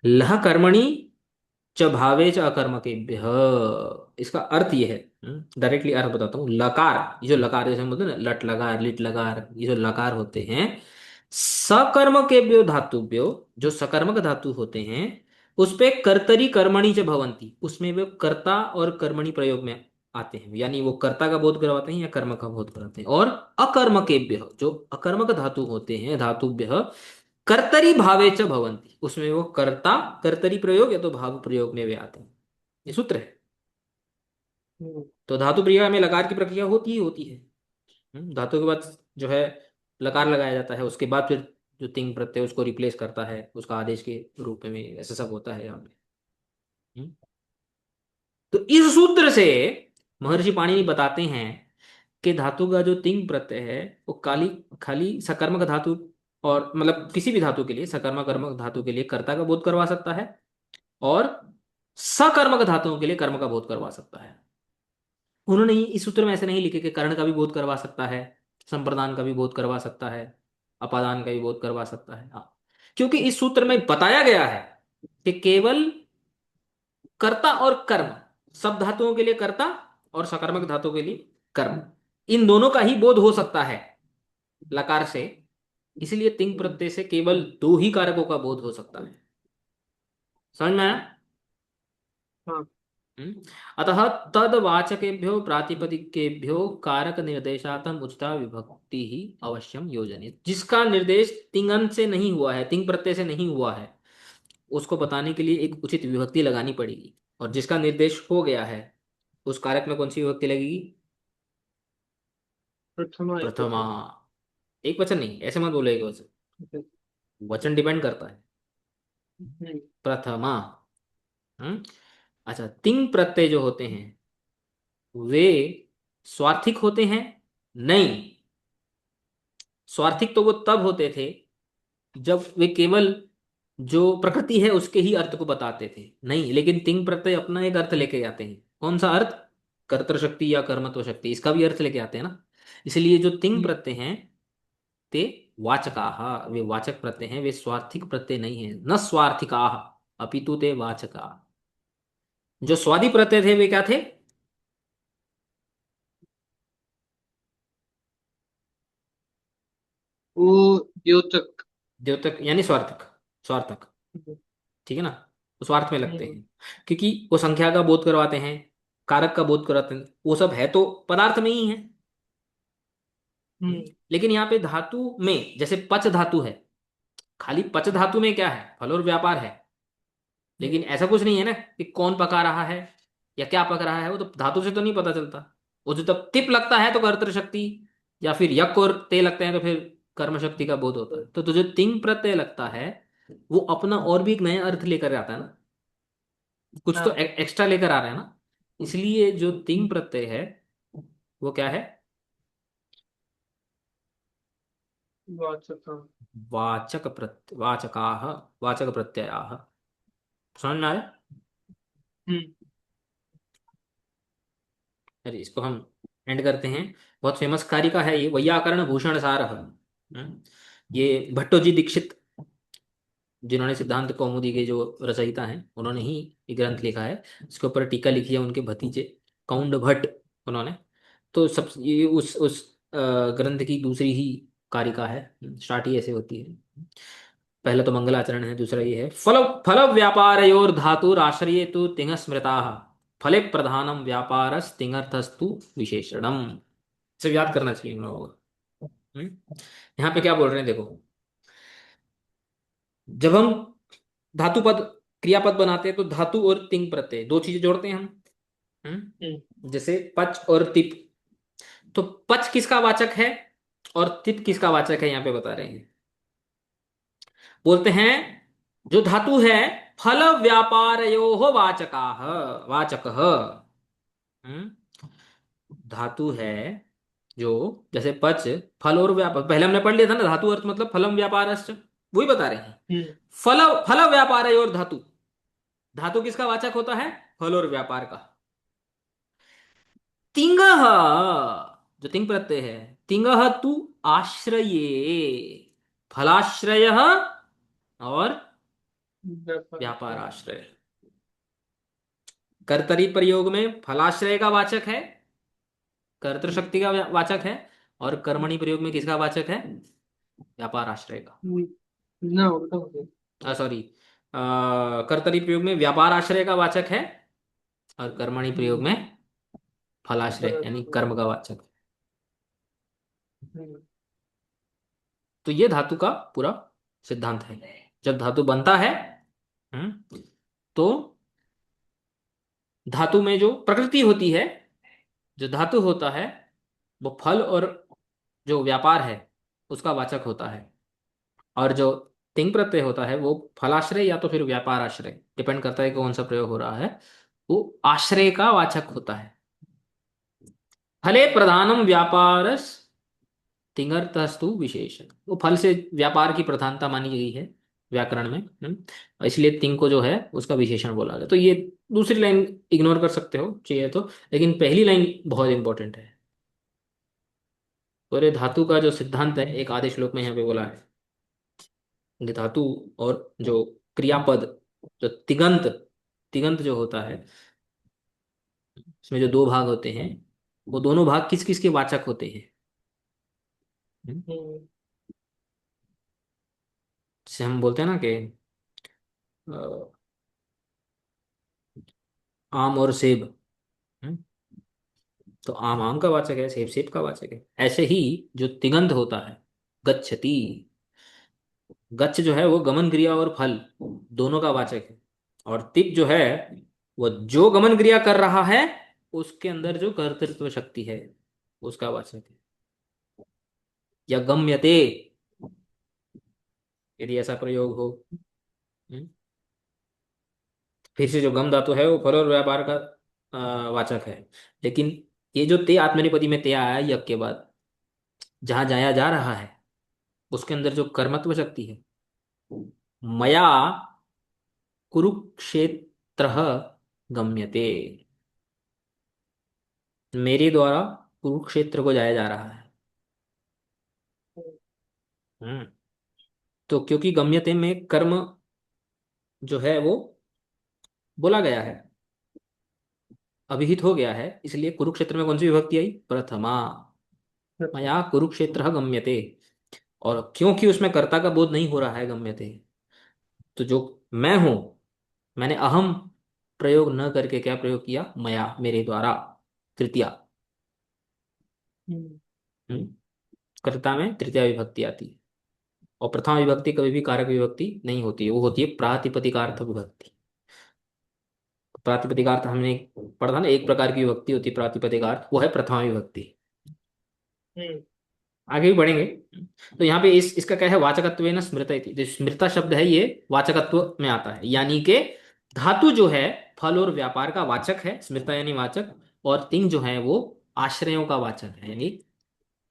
लह कर्मणि च भावे च अकर्मकेभ्य, इसका अर्थ ये है, डायरेक्टली अर्थ बताता हूँ। लकार, ये जो लकार जैसे हम बोलते हैं ना, लट लकार लिट लकार, ये जो लकार होते हैं, सकर्मकेभ्यो धातुभ्यो, जो सकर्मक धातु होते हैं, उस पे कर्तरी कर्मणि च भवंती, उसमें वे कर्ता और कर्मणि प्रयोग में आते हैं, यानी वो कर्ता का बोध करवाते हैं या कर्म का बोध कराते हैं। और अकर्मकेभ्य, जो अकर्मक धातु होते हैं, धातुभ्य कर्तरी भावे च भवंती, उसमें वो कर्ता, कर्तरी प्रयोग या तो भाव प्रयोग में वे आते हैं। ये सूत्र है। तो धातु क्रिया में लकार की प्रक्रिया होती ही होती है। धातु के बाद जो है लकार लगाया जाता है, उसके बाद फिर जो तिंग प्रत्यय उसको रिप्लेस करता है उसका आदेश के रूप में, ऐसा सब होता है यहाँ पे। हम्म। तो इस सूत्र से महर्षि पाणिनि बताते हैं कि धातु का जो तिंग प्रत्यय है वो काली खाली सकर्मक धातु और मतलब किसी भी धातु के लिए सकर्मक कर्मक धातु के लिए कर्ता का बोध करवा सकता है, और सकर्मक धातुओं के लिए कर्म का बोध करवा सकता है। उन्होंने इस सूत्र में ऐसे नहीं लिखे कि कर्ण का भी बोध करवा सकता है, संप्रदान का भी बोध करवा सकता है, अपादान का भी बोध करवा सकता है। हाँ, क्योंकि इस सूत्र में बताया गया है कि केवल कर्ता और कर्म, सब धातुओं के लिए कर्ता और सकर्मक धातु के लिए कर्म, इन दोनों का ही बोध हो सकता है लकार से। इसलिए तिंग प्रत्यय से केवल दो ही कारकों का बोध हो सकता है। समझ में आया? हाँ। हम्म? अतः तदवाचकेभ्यो प्रातिपदिकेभ्यो कारक निर्देशातम उचिता विभक्ति ही अवश्यम योजनीय। जिसका निर्देश तिंगंत से नहीं हुआ है, तिंग प्रत्यय से नहीं हुआ है, उसको बताने के लिए एक उचित विभक्ति लगानी पड़ेगी। और जिसका निर्देश हो गया है उस कारक में कौन सी विभक्ति लगेगी? प्रथमा एक प्रथमा। वचन। एक वचन नहीं, ऐसे मत बोलो एक वचन, वचन डिपेंड करता है। प्रथमा। हम्म। अच्छा, तिंग प्रत्यय जो होते हैं वे स्वार्थिक होते हैं? नहीं, स्वार्थिक तो वो तब होते थे जब वे केवल जो प्रकृति है उसके ही अर्थ को बताते थे। नहीं, लेकिन तिंग प्रत्यय अपना एक अर्थ लेके आते हैं। कौन सा अर्थ? कर्तृ या कर्मत्व शक्ति, इसका भी अर्थ लेके आते हैं ना। इसलिए जो तिंग प्रत्यय हैं ते वाचकाः, वे वाचक प्रत्यय हैं, वे स्वार्थिक प्रत्यय नहीं है। न स्वार्थिकाः अपितु ते वाचका। जो स्वादि प्रत्यय थे वे क्या थे? वो द्योतक। द्योतक यानी स्वार्थक। स्वार्थक, ठीक है ना, वो स्वार्थ में लगते हैं क्योंकि वो संख्या का बोध करवाते हैं, कारक का बोध करवाते हैं, वो सब है तो पदार्थ में ही है। लेकिन यहाँ पे धातु में जैसे पच धातु है, खाली पच धातु में क्या है? फल और व्यापार है। लेकिन ऐसा कुछ नहीं है ना कि कौन पका रहा है या क्या पक रहा है, वो तो धातु से तो नहीं पता चलता। वो जो तब तिप लगता है तो कर्तृ शक्ति, या फिर यक और ते लगते हैं तो फिर कर्म शक्ति का बोध होता है। तो जो तिंग प्रत्यय लगता है वो अपना और भी एक नया अर्थ लेकर आता है ना, कुछ तो हाँ। एक्स्ट्रा लेकर आ रहा है ना। इसलिए जो तिंग प्रत्यय है वो क्या है? वाचक। हाँ। वाचक प्रत्यय, वाचकाः, वाचक प्रत्ययाः। समझ में आया? हम्म। अरे इसको हम एंड करते हैं। बहुत फेमस कारिका है ये, वैयाकरण भूषण सार। ये भट्टोजी दीक्षित, जिन्होंने सिद्धांत कौमुदी के जो रचयिता हैं, उन्होंने ही ये ग्रंथ लिखा है। इसके ऊपर टीका लिखी है उनके भतीजे कौंड भट्ट, उन्होंने। तो सब ये उस ग्रंथ की दूसरी ही कारिका है। स्टार्ट ही ऐसे होती है। पहला तो मंगलाचरण है, दूसरा ये है फल फल व्यापारयोर धातुर आश्रये तो तिंग स्मृता, फले प्रधानम व्यापारस्तिंगर्थस्तु विशेषणम। इसे याद करना चाहिए हम लोगों को। यहाँ पे क्या बोल रहे हैं देखो, जब हम धातु पद क्रियापद बनाते हैं तो धातु और तिंग प्रत्यय दो चीजें जोड़ते हैं हम। जैसे पच और तिप। तो पच किसका वाचक है और तिप किसका वाचक है, यहाँ पे बता रहे हैं। बोलते हैं जो धातु है फल व्यापारयोः वाचकाः, वाचकः। हम्म, धातु है जो, जैसे पच, फल और व्यापार, पहले हमने पढ़ लिया था ना, धातु अर्थ मतलब फलम व्यापारश्च, वही बता रहे हैं। फल फल व्यापारयोर धातु, धातु किसका वाचक होता है? फल और व्यापार का। तिंग, जो तिंग प्रत्यय है, तिंग तु आश्रये, फलाश्रय और व्यापार। व्यापार आश्रय। कर्तरी प्रयोग में फलाश्रय का वाचक है, कर्तृ शक्ति का वाचक है, और कर्मणि प्रयोग में किसका वाचक है? व्यापार आश्रय का। ना उल्टा हो गया। सॉरी, कर्तरी प्रयोग में व्यापार आश्रय का वाचक है, और कर्मणि प्रयोग में फलाश्रय यानी कर्म का वाचक। तो ये धातु का पूरा सिद्धांत है। जब धातु बनता है, तो धातु में जो प्रकृति होती है, जो धातु होता है, वो फल और जो व्यापार है उसका वाचक होता है। और जो तिंग प्रत्यय होता है वो फलाश्रय या तो फिर व्यापार आश्रय, डिपेंड करता है कि कौन सा प्रयोग हो रहा है, वो आश्रय का वाचक होता है। फले प्रधानम व्यापारस तिङर्थस्तु विशेषण। वो फल से व्यापार की प्रधानता मानी गई है व्याकरण में। इसलिए तिंग को जो है उसका विशेषण बोला गया। तो ये दूसरी लाइन इग्नोर कर सकते हो चाहिए तो, लेकिन पहली लाइन बहुत इंपॉर्टेंट है। और ये धातु का जो सिद्धांत है एक आधे श्लोक में यहाँ पे बोला है कि धातु और जो क्रियापद, जो तिगंत, तिगंत जो होता है, इसमें जो दो भाग होते हैं, वो दोनों भाग किस किस के वाचक होते हैं। हम्म? हम्म। जैसे हम बोलते हैं ना कि अ, आम और सेब। हम्म? तो आम आम का वाचक है, सेब सेब का वाचक है। ऐसे ही जो तिगंत होता है, गच्छति, गच्छ जो है वो गमन क्रिया और फल दोनों का वाचक है। और तिप जो है वो जो गमन क्रिया कर रहा है उसके अंदर जो कर्तृत्व शक्ति है उसका वाचक है। या गम्यते, यदि ऐसा प्रयोग हो। हम्म? फिर से जो गम धातु है वो फल और व्यापार का वाचक है। लेकिन ये जो ते आत्मनेपदी में ते आया यज्ञ के बाद, जहां जाया जा रहा है उसके अंदर जो कर्मत्व शक्ति है, मया कुरुक्षेत्र गम्यते, मेरे द्वारा कुरुक्षेत्र को जाया जा रहा है। हम्म। तो क्योंकि गम्यते में कर्म जो है वो बोला गया है, अभिहित हो गया है, इसलिए कुरुक्षेत्र में कौन सी विभक्ति आई, प्रथमा। मया कुरुक्षेत्र गम्यते। और क्योंकि उसमें कर्ता का बोध नहीं हो रहा है गम्यते, तो जो मैं हूं, मैंने अहम प्रयोग न करके क्या प्रयोग किया, मया, मेरे द्वारा, तृतीया। हम्म। हम्म। कर्ता में तृतीया विभक्ति आती है। और प्रथमा विभक्ति कभी भी कारक विभक्ति नहीं होती है, वो होती है प्रातिपदिकार्थ विभक्ति। प्रातिपदिकार्थ हमने पढ़ा था ना, एक प्रकार की विभक्ति होती है प्रातिपदिकार्थ, वो है प्रथमा विभक्ति। हम्म। आगे भी बढ़ेंगे। तो यहाँ पे इसका क्या है, वाचकत्व न स्मृत इति। जो स्मृता शब्द है ये वाचकत्व में आता है, यानी कि धातु जो है फल और व्यापार का वाचक है, स्मृता यानी वाचक। और तिंग जो है वो आश्रयों का वाचक है, यानी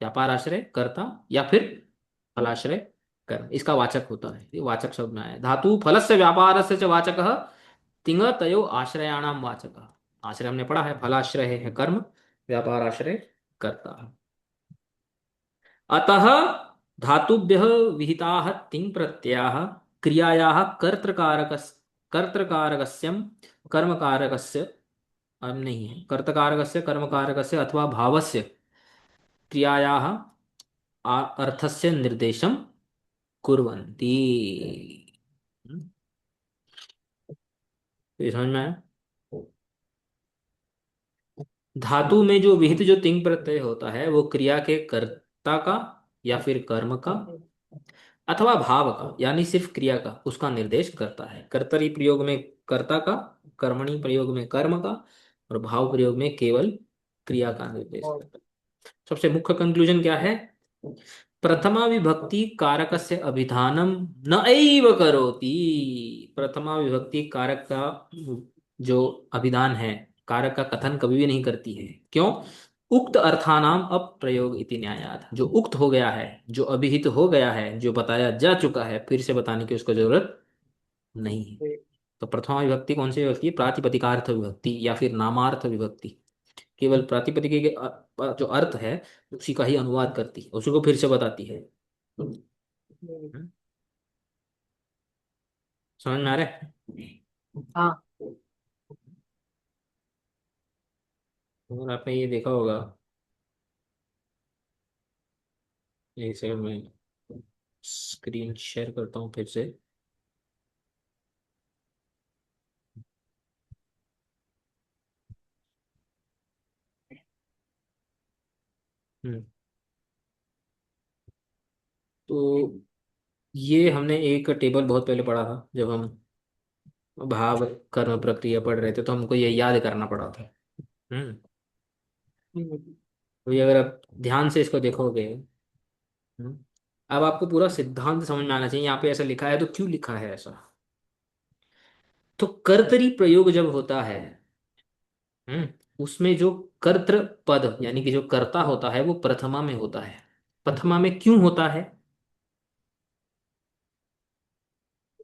व्यापार आश्रय कर्ता या फिर फलाश्रय कर्म, इसका वाचक होता है। ये वाचक शब्द में आया है। धातु फलस्य व्यापारस्य च वाचकः तिंग तयो आश्रयाणाम वाचकः। आश्रय हमने पढ़ा है, फलाश्रय है कर्म, व्यापार आश्रय कर्ता। अतः धातुभ्यः विहिताः तिङ् प्रत्ययाः क्रियायाः कर्तृकारकस्यं कर्मकारकस्य, अब नहीं है, कर्तकारकस्य कर्मकारकस्य अथवा भावस्य क्रियायाः अर्थस्य निर्देशं कुर्वन्ति। तो ये समझ में आया। धातु में जो विहित जो तिंग प्रत्यय होता है वो क्रिया के कर्ता का या फिर कर्म का अथवा भाव का, यानी सिर्फ क्रिया का, उसका निर्देश करता है। कर्तरी प्रयोग में कर्ता का, कर्मणि प्रयोग में कर्म का, और भाव प्रयोग में केवल क्रिया का निर्देश और करता है। सबसे मुख्य कंक्लूजन क्या है, प्रथमा विभक्ति कारकस्य अभिधानम न एव करोति। प्रथमा विभक्ति कारक का जो अभिधान है, कारक का कथन कभी भी नहीं करती है। क्यों, उक्त अर्थानाम अप्रयोग इति न्यायात। जो उक्त हो गया है, जो अभिहित हो गया है, जो बताया जा चुका है, फिर से बताने की उसको जरूरत नहीं है। तो प्रथमा विभक्ति कौन सी विभक्ति है, प्रातिपदिकार्थ विभक्ति या फिर नामार्थ विभक्ति। केवल प्रातिपदिक के जो अर्थ है उसी का ही अनुवाद करती है, उसी को फिर से बताती है। हम्म, समझ में आ रहा है। हाँ। और आपने ये देखा होगा, एक सेकंड में स्क्रीन शेयर करता हूँ फिर से। हम्म। तो ये हमने एक टेबल बहुत पहले पढ़ा था, जब हम भाव कर्म प्रक्रिया पढ़ रहे थे, तो हमको ये याद करना पड़ा था। हम्म। हम्म। तो ये अगर आप ध्यान से इसको देखोगे, हम्म, अब आपको पूरा सिद्धांत समझ में आना चाहिए। यहाँ पे ऐसा लिखा है तो क्यों लिखा है ऐसा। तो कर्तरी प्रयोग जब होता है, हम्म, उसमें जो कर्तृ पद यानी कि जो कर्ता होता है वो प्रथमा में होता है। प्रथमा में क्यों होता है?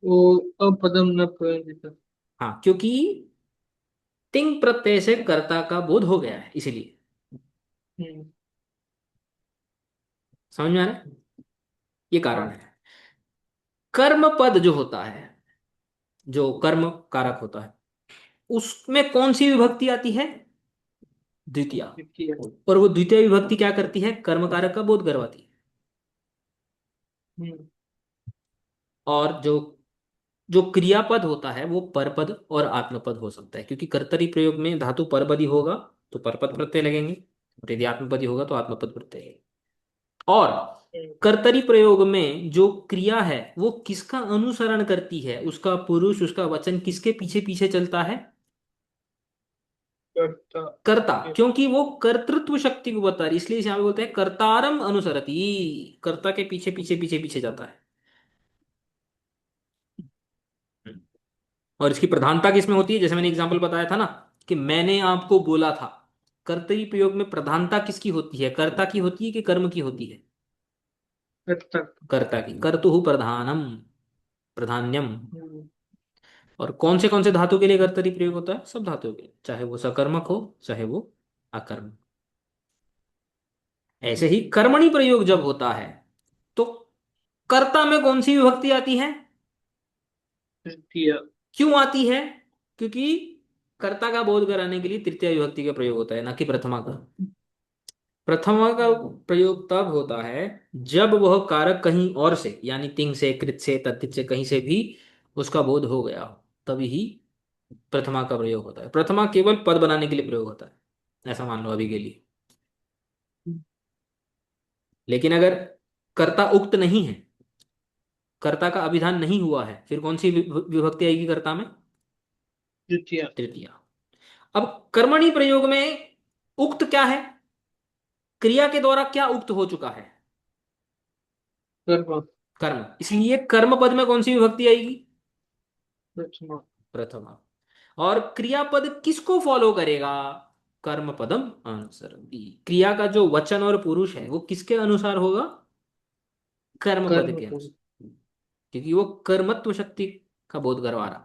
वो अपदम न प्रयोजित। हाँ, क्योंकि तिंग प्रत्यय से कर्ता का बोध हो गया है, इसीलिए। हम्म। समझ में आ रहा है? ये कारण हाँ। है। कर्म पद जो होता है, जो कर्म कारक होता है, उसमें कौन सी विभक्ति आती है? द्वितीया। देखिए। और वो द्वितीय विभक्ति क्या करती है? कर्म कारक का बोध करवाती है। हम्म। और जो जो क्रियापद होता है वो परपद और आत्मपद हो सकता है, क्योंकि कर्तरी प्रयोग में धातु परपदी होगा तो परपद प्रत्यय लगेंगे, और यदि आत्मपदी होगा तो आत्मपद प्रत्यय लगेंगे। और हम्म। कर्तरी प्रयोग में जो क्रिया है वो किसका अनुसरण करती है? उसका पुरुष, उसका वचन किसके पीछे पीछे चलता है? कर्ता कर्ता, के। क्योंकि वो कर्तृत्व शक्ति को बता रही, इसलिए इसे यहाँ पे बोलते हैं कर्तारम अनुसरति। कर्ता के पीछे पीछे पीछे पीछे जाता है। और इसकी प्रधानता किसमें होती है? जैसे मैंने एग्जांपल बताया था ना, कि मैंने आपको बोला था। कर्तरी प्रयोग में प्रधानता किसकी होती है? कर्ता की होती है कि कर्म की होती है? कर्ता। कर्ता की। कर्तुः प्रधानम, प्रधान्यम। हम्म। और कौन से धातु के लिए कर्तरी प्रयोग होता है? सब धातुओं के लिए, चाहे वो सकर्मक हो चाहे वो अकर्मक। ऐसे ही कर्मणि प्रयोग जब होता है तो कर्ता में कौन सी विभक्ति आती है? तृतीय। क्यों आती है? क्योंकि कर्ता का बोध कराने के लिए तृतीय विभक्ति का प्रयोग होता है, ना कि प्रथमा का। प्रथमा का प्रयोग तब होता है जब वह कारक कहीं और से, यानी तिंग से, कृत से, तद्धित से, कहीं से भी उसका बोध हो गया हो, तभी ही प्रथमा का प्रयोग होता है। प्रथमा केवल पद बनाने के लिए प्रयोग होता है, ऐसा मान लो अभी के लिए। लेकिन अगर कर्ता उक्त नहीं है, कर्ता का अभिधान नहीं हुआ है, फिर कौन सी विभक्ति आएगी कर्ता में? तृतीय। तृतीया। अब कर्मणि प्रयोग में उक्त क्या है? क्रिया के द्वारा क्या उक्त हो चुका है? कर्म। कर्म, इसलिए कर्म पद में कौन सी विभक्ति आएगी? प्रथमा। प्रथमा। और क्रियापद किसको फॉलो करेगा? कर्म पदम अनुसरती। क्रिया का जो वचन और पुरुष है वो किसके अनुसार होगा? कर्म पद कर्म के पूर्ण। अनुसार, क्योंकि वो कर्मत्व शक्ति का बोध करवा रहा।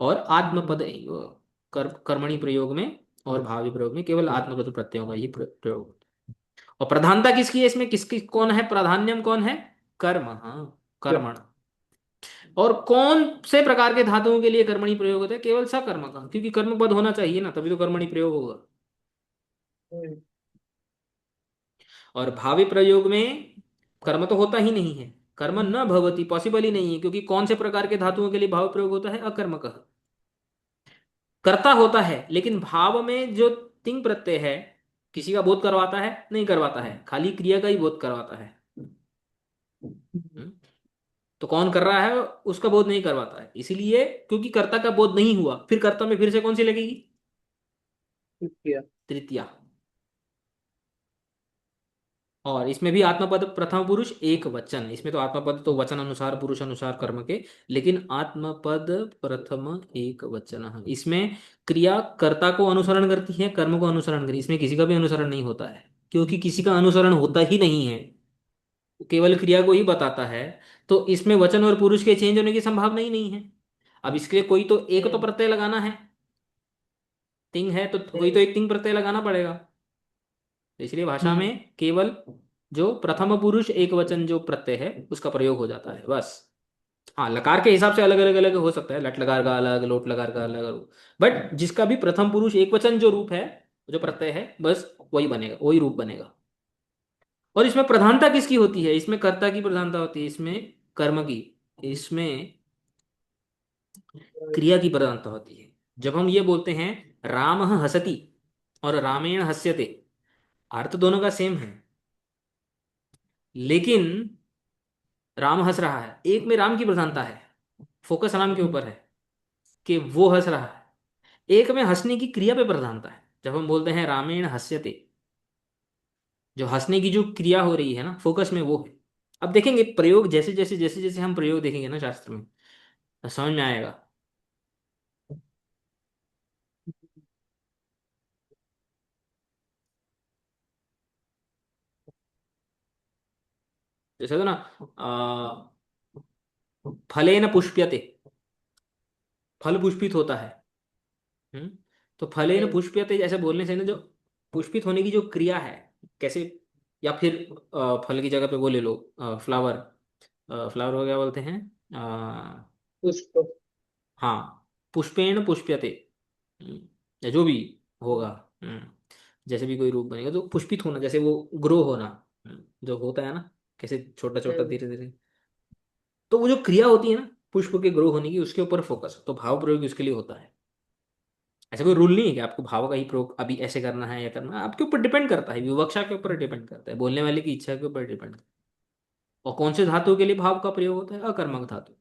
और आत्मपद वो कर्मणि प्रयोग में और भावी प्रयोग में केवल आत्मपद प्रत्ययों का ही प्रयोग होता है। और प्रधानता किसकी है इसमें? किसकी, कौन है प्राधान्यम, कौन है? कर्म, हाँ, कर्मण। और कौन से प्रकार के धातुओं के लिए कर्मणि प्रयोग होता है? केवल सकर्म का, क्योंकि कर्म पद होना चाहिए ना, तभी तो कर्मणि प्रयोग होगा। हम्म। और भावी प्रयोग में कर्म तो होता ही नहीं है। कर्म न भवति, पॉसिबल ही नहीं है, क्योंकि कौन से प्रकार के धातुओं के लिए भाव प्रयोग होता है? अकर्मक। कर्ता होता है, लेकिन भाव में जो तिंग प्रत्यय है, किसी का बोध करवाता है? नहीं करवाता है, खाली क्रिया का ही बोध करवाता है। हम्म? तो कौन कर रहा है उसका बोध नहीं करवाता है, इसीलिए, क्योंकि कर्ता का बोध नहीं हुआ, फिर कर्ता में फिर से कौन सी लगेगी? तृतीय। तृतीया। और इसमें भी आत्मपद प्रथम पुरुष एक वचन, इसमें तो आत्मपद तो वचन अनुसार, पुरुष अनुसार कर्म के, लेकिन आत्मपद प्रथम एक वचन है। इसमें क्रिया कर्ता को अनुसरण करती है, कर्म को अनुसरण करती है, इसमें किसी का भी अनुसरण नहीं होता है, क्योंकि किसी का अनुसरण होता ही नहीं है, वो केवल क्रिया को ही बताता है। तो इसमें वचन और पुरुष के चेंज होने की संभावना ही नहीं है। अब इसके लिए कोई तो एक तो हम्म। प्रत्यय लगाना है। तिंग है तो कोई तो हम्म। एक तिंग प्रत्यय लगाना पड़ेगा। तो इसलिए भाषा हम्म। में केवल जो प्रथम पुरुष एक वचन जो प्रत्यय है उसका प्रयोग हो जाता है, बस। हाँ, लकार के हिसाब से अलग अलग अलग हो सकता है, लट लकार का अलग, लोट लकार का अलग, बट जिसका भी प्रथम पुरुष एक वचन जो रूप है, जो प्रत्यय है, बस वही बनेगा, वही रूप बनेगा। और इसमें प्रधानता किसकी होती है? इसमें कर्ता की प्रधानता होती है, इसमें कर्म की, इसमें क्रिया की प्रधानता होती है। जब हम ये बोलते हैं राम हसति और रामेण हस्यते, अर्थ दोनों का सेम है, लेकिन राम हंस रहा है, एक में राम की प्रधानता है, फोकस राम के ऊपर है कि वो हंस रहा है। एक में हंसने की क्रिया पे प्रधानता है, जब हम बोलते हैं रामेण हस्यते, जो हंसने की जो क्रिया हो रही है ना, फोकस में वो है। अब देखेंगे प्रयोग, जैसे जैसे जैसे जैसे हम प्रयोग देखेंगे ना शास्त्र में, तो समझ में आएगा। जैसे होता ना, आ, फलेन पुष्प्यते, फल पुष्पित होता है। हम्म। तो फलेन हम्म। पुष्प्यते जैसे बोलने से ना, जो पुष्पित होने की जो क्रिया है कैसे, या फिर फल की जगह पे वो ले लो, फ्लावर। फ्लावर को क्या बोलते हैं? पुष्प। हाँ, पुष्पेण पुष्प्यते। या जो भी होगा। हम्म। जैसे भी कोई रूप बनेगा तो पुष्पित होना, जैसे वो ग्रो होना, जो होता है ना, कैसे छोटा छोटा हम्म। धीरे धीरे। तो वो जो क्रिया होती है ना पुष्प के ग्रो होने की, उसके ऊपर फोकस, तो भाव प्रयोग उसके लिए होता है। ऐसा कोई रूल नहीं है कि आपको भाव का ही प्रयोग अभी ऐसे करना है या करना है, आपके ऊपर डिपेंड करता है, विवक्षा के ऊपर डिपेंड करता है, बोलने वाले की इच्छा के ऊपर डिपेंड करता है। और कौन से धातुओं के लिए भाव का प्रयोग होता है? अकर्मक धातु।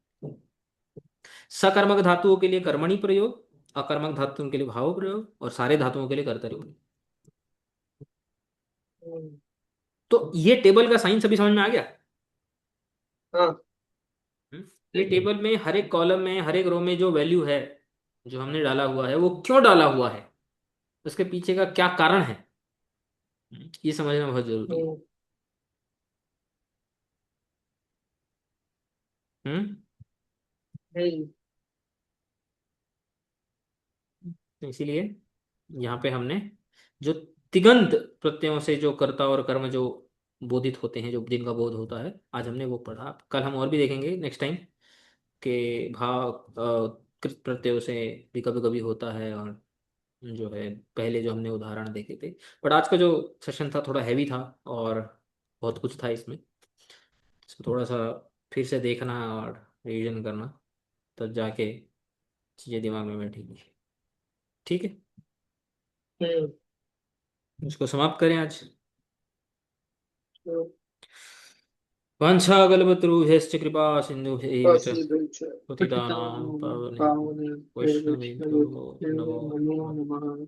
सकर्मक धातुओं के लिए कर्मणि प्रयोग, अकर्मक धातुओं के लिए भाव प्रयोग, और सारे धातुओं के लिए कर्तरी प्रयोग। हम्म। तो ये टेबल का साइन सभी समझ में आ गया? हाँ। ये टेबल में हर एक कॉलम में, हर एक रो में जो वैल्यू है, जो हमने डाला हुआ है, वो क्यों डाला हुआ है, उसके पीछे का क्या कारण है, ये समझना बहुत जरूरी है। हम्म। हम्म। हम्म। तो इसीलिए यहाँ पे हमने जो तिगंत प्रत्ययों से जो कर्ता और कर्म जो बोधित होते हैं, जो जिनका बोध होता है, आज हमने वो पढ़ा। कल हम और भी देखेंगे नेक्स्ट टाइम, के भाव कृत प्रत्ययों से भी कभी कभी होता है, और जो है पहले जो हमने उदाहरण देखे थे। बट आज का जो सेशन था थोड़ा हैवी था, और बहुत कुछ था इसमें, इसको थोड़ा सा फिर से देखना और रिवीजन करना, तब जाके चीज़ें दिमाग में बैठेंगी। ठीक है, हम्म। इसको समाप्त करें आज। हम्म। वाञ्छाकल्पतरुभ्यश्च कृपा सिन्धुभ्यैव च काशीभ्यश्च पतितानां पतितानां पावनेभ्यो पावनेभ्यो वैष्णवेभ्यो वैष्णवेभ्यो नमो नमो नमः। नमः।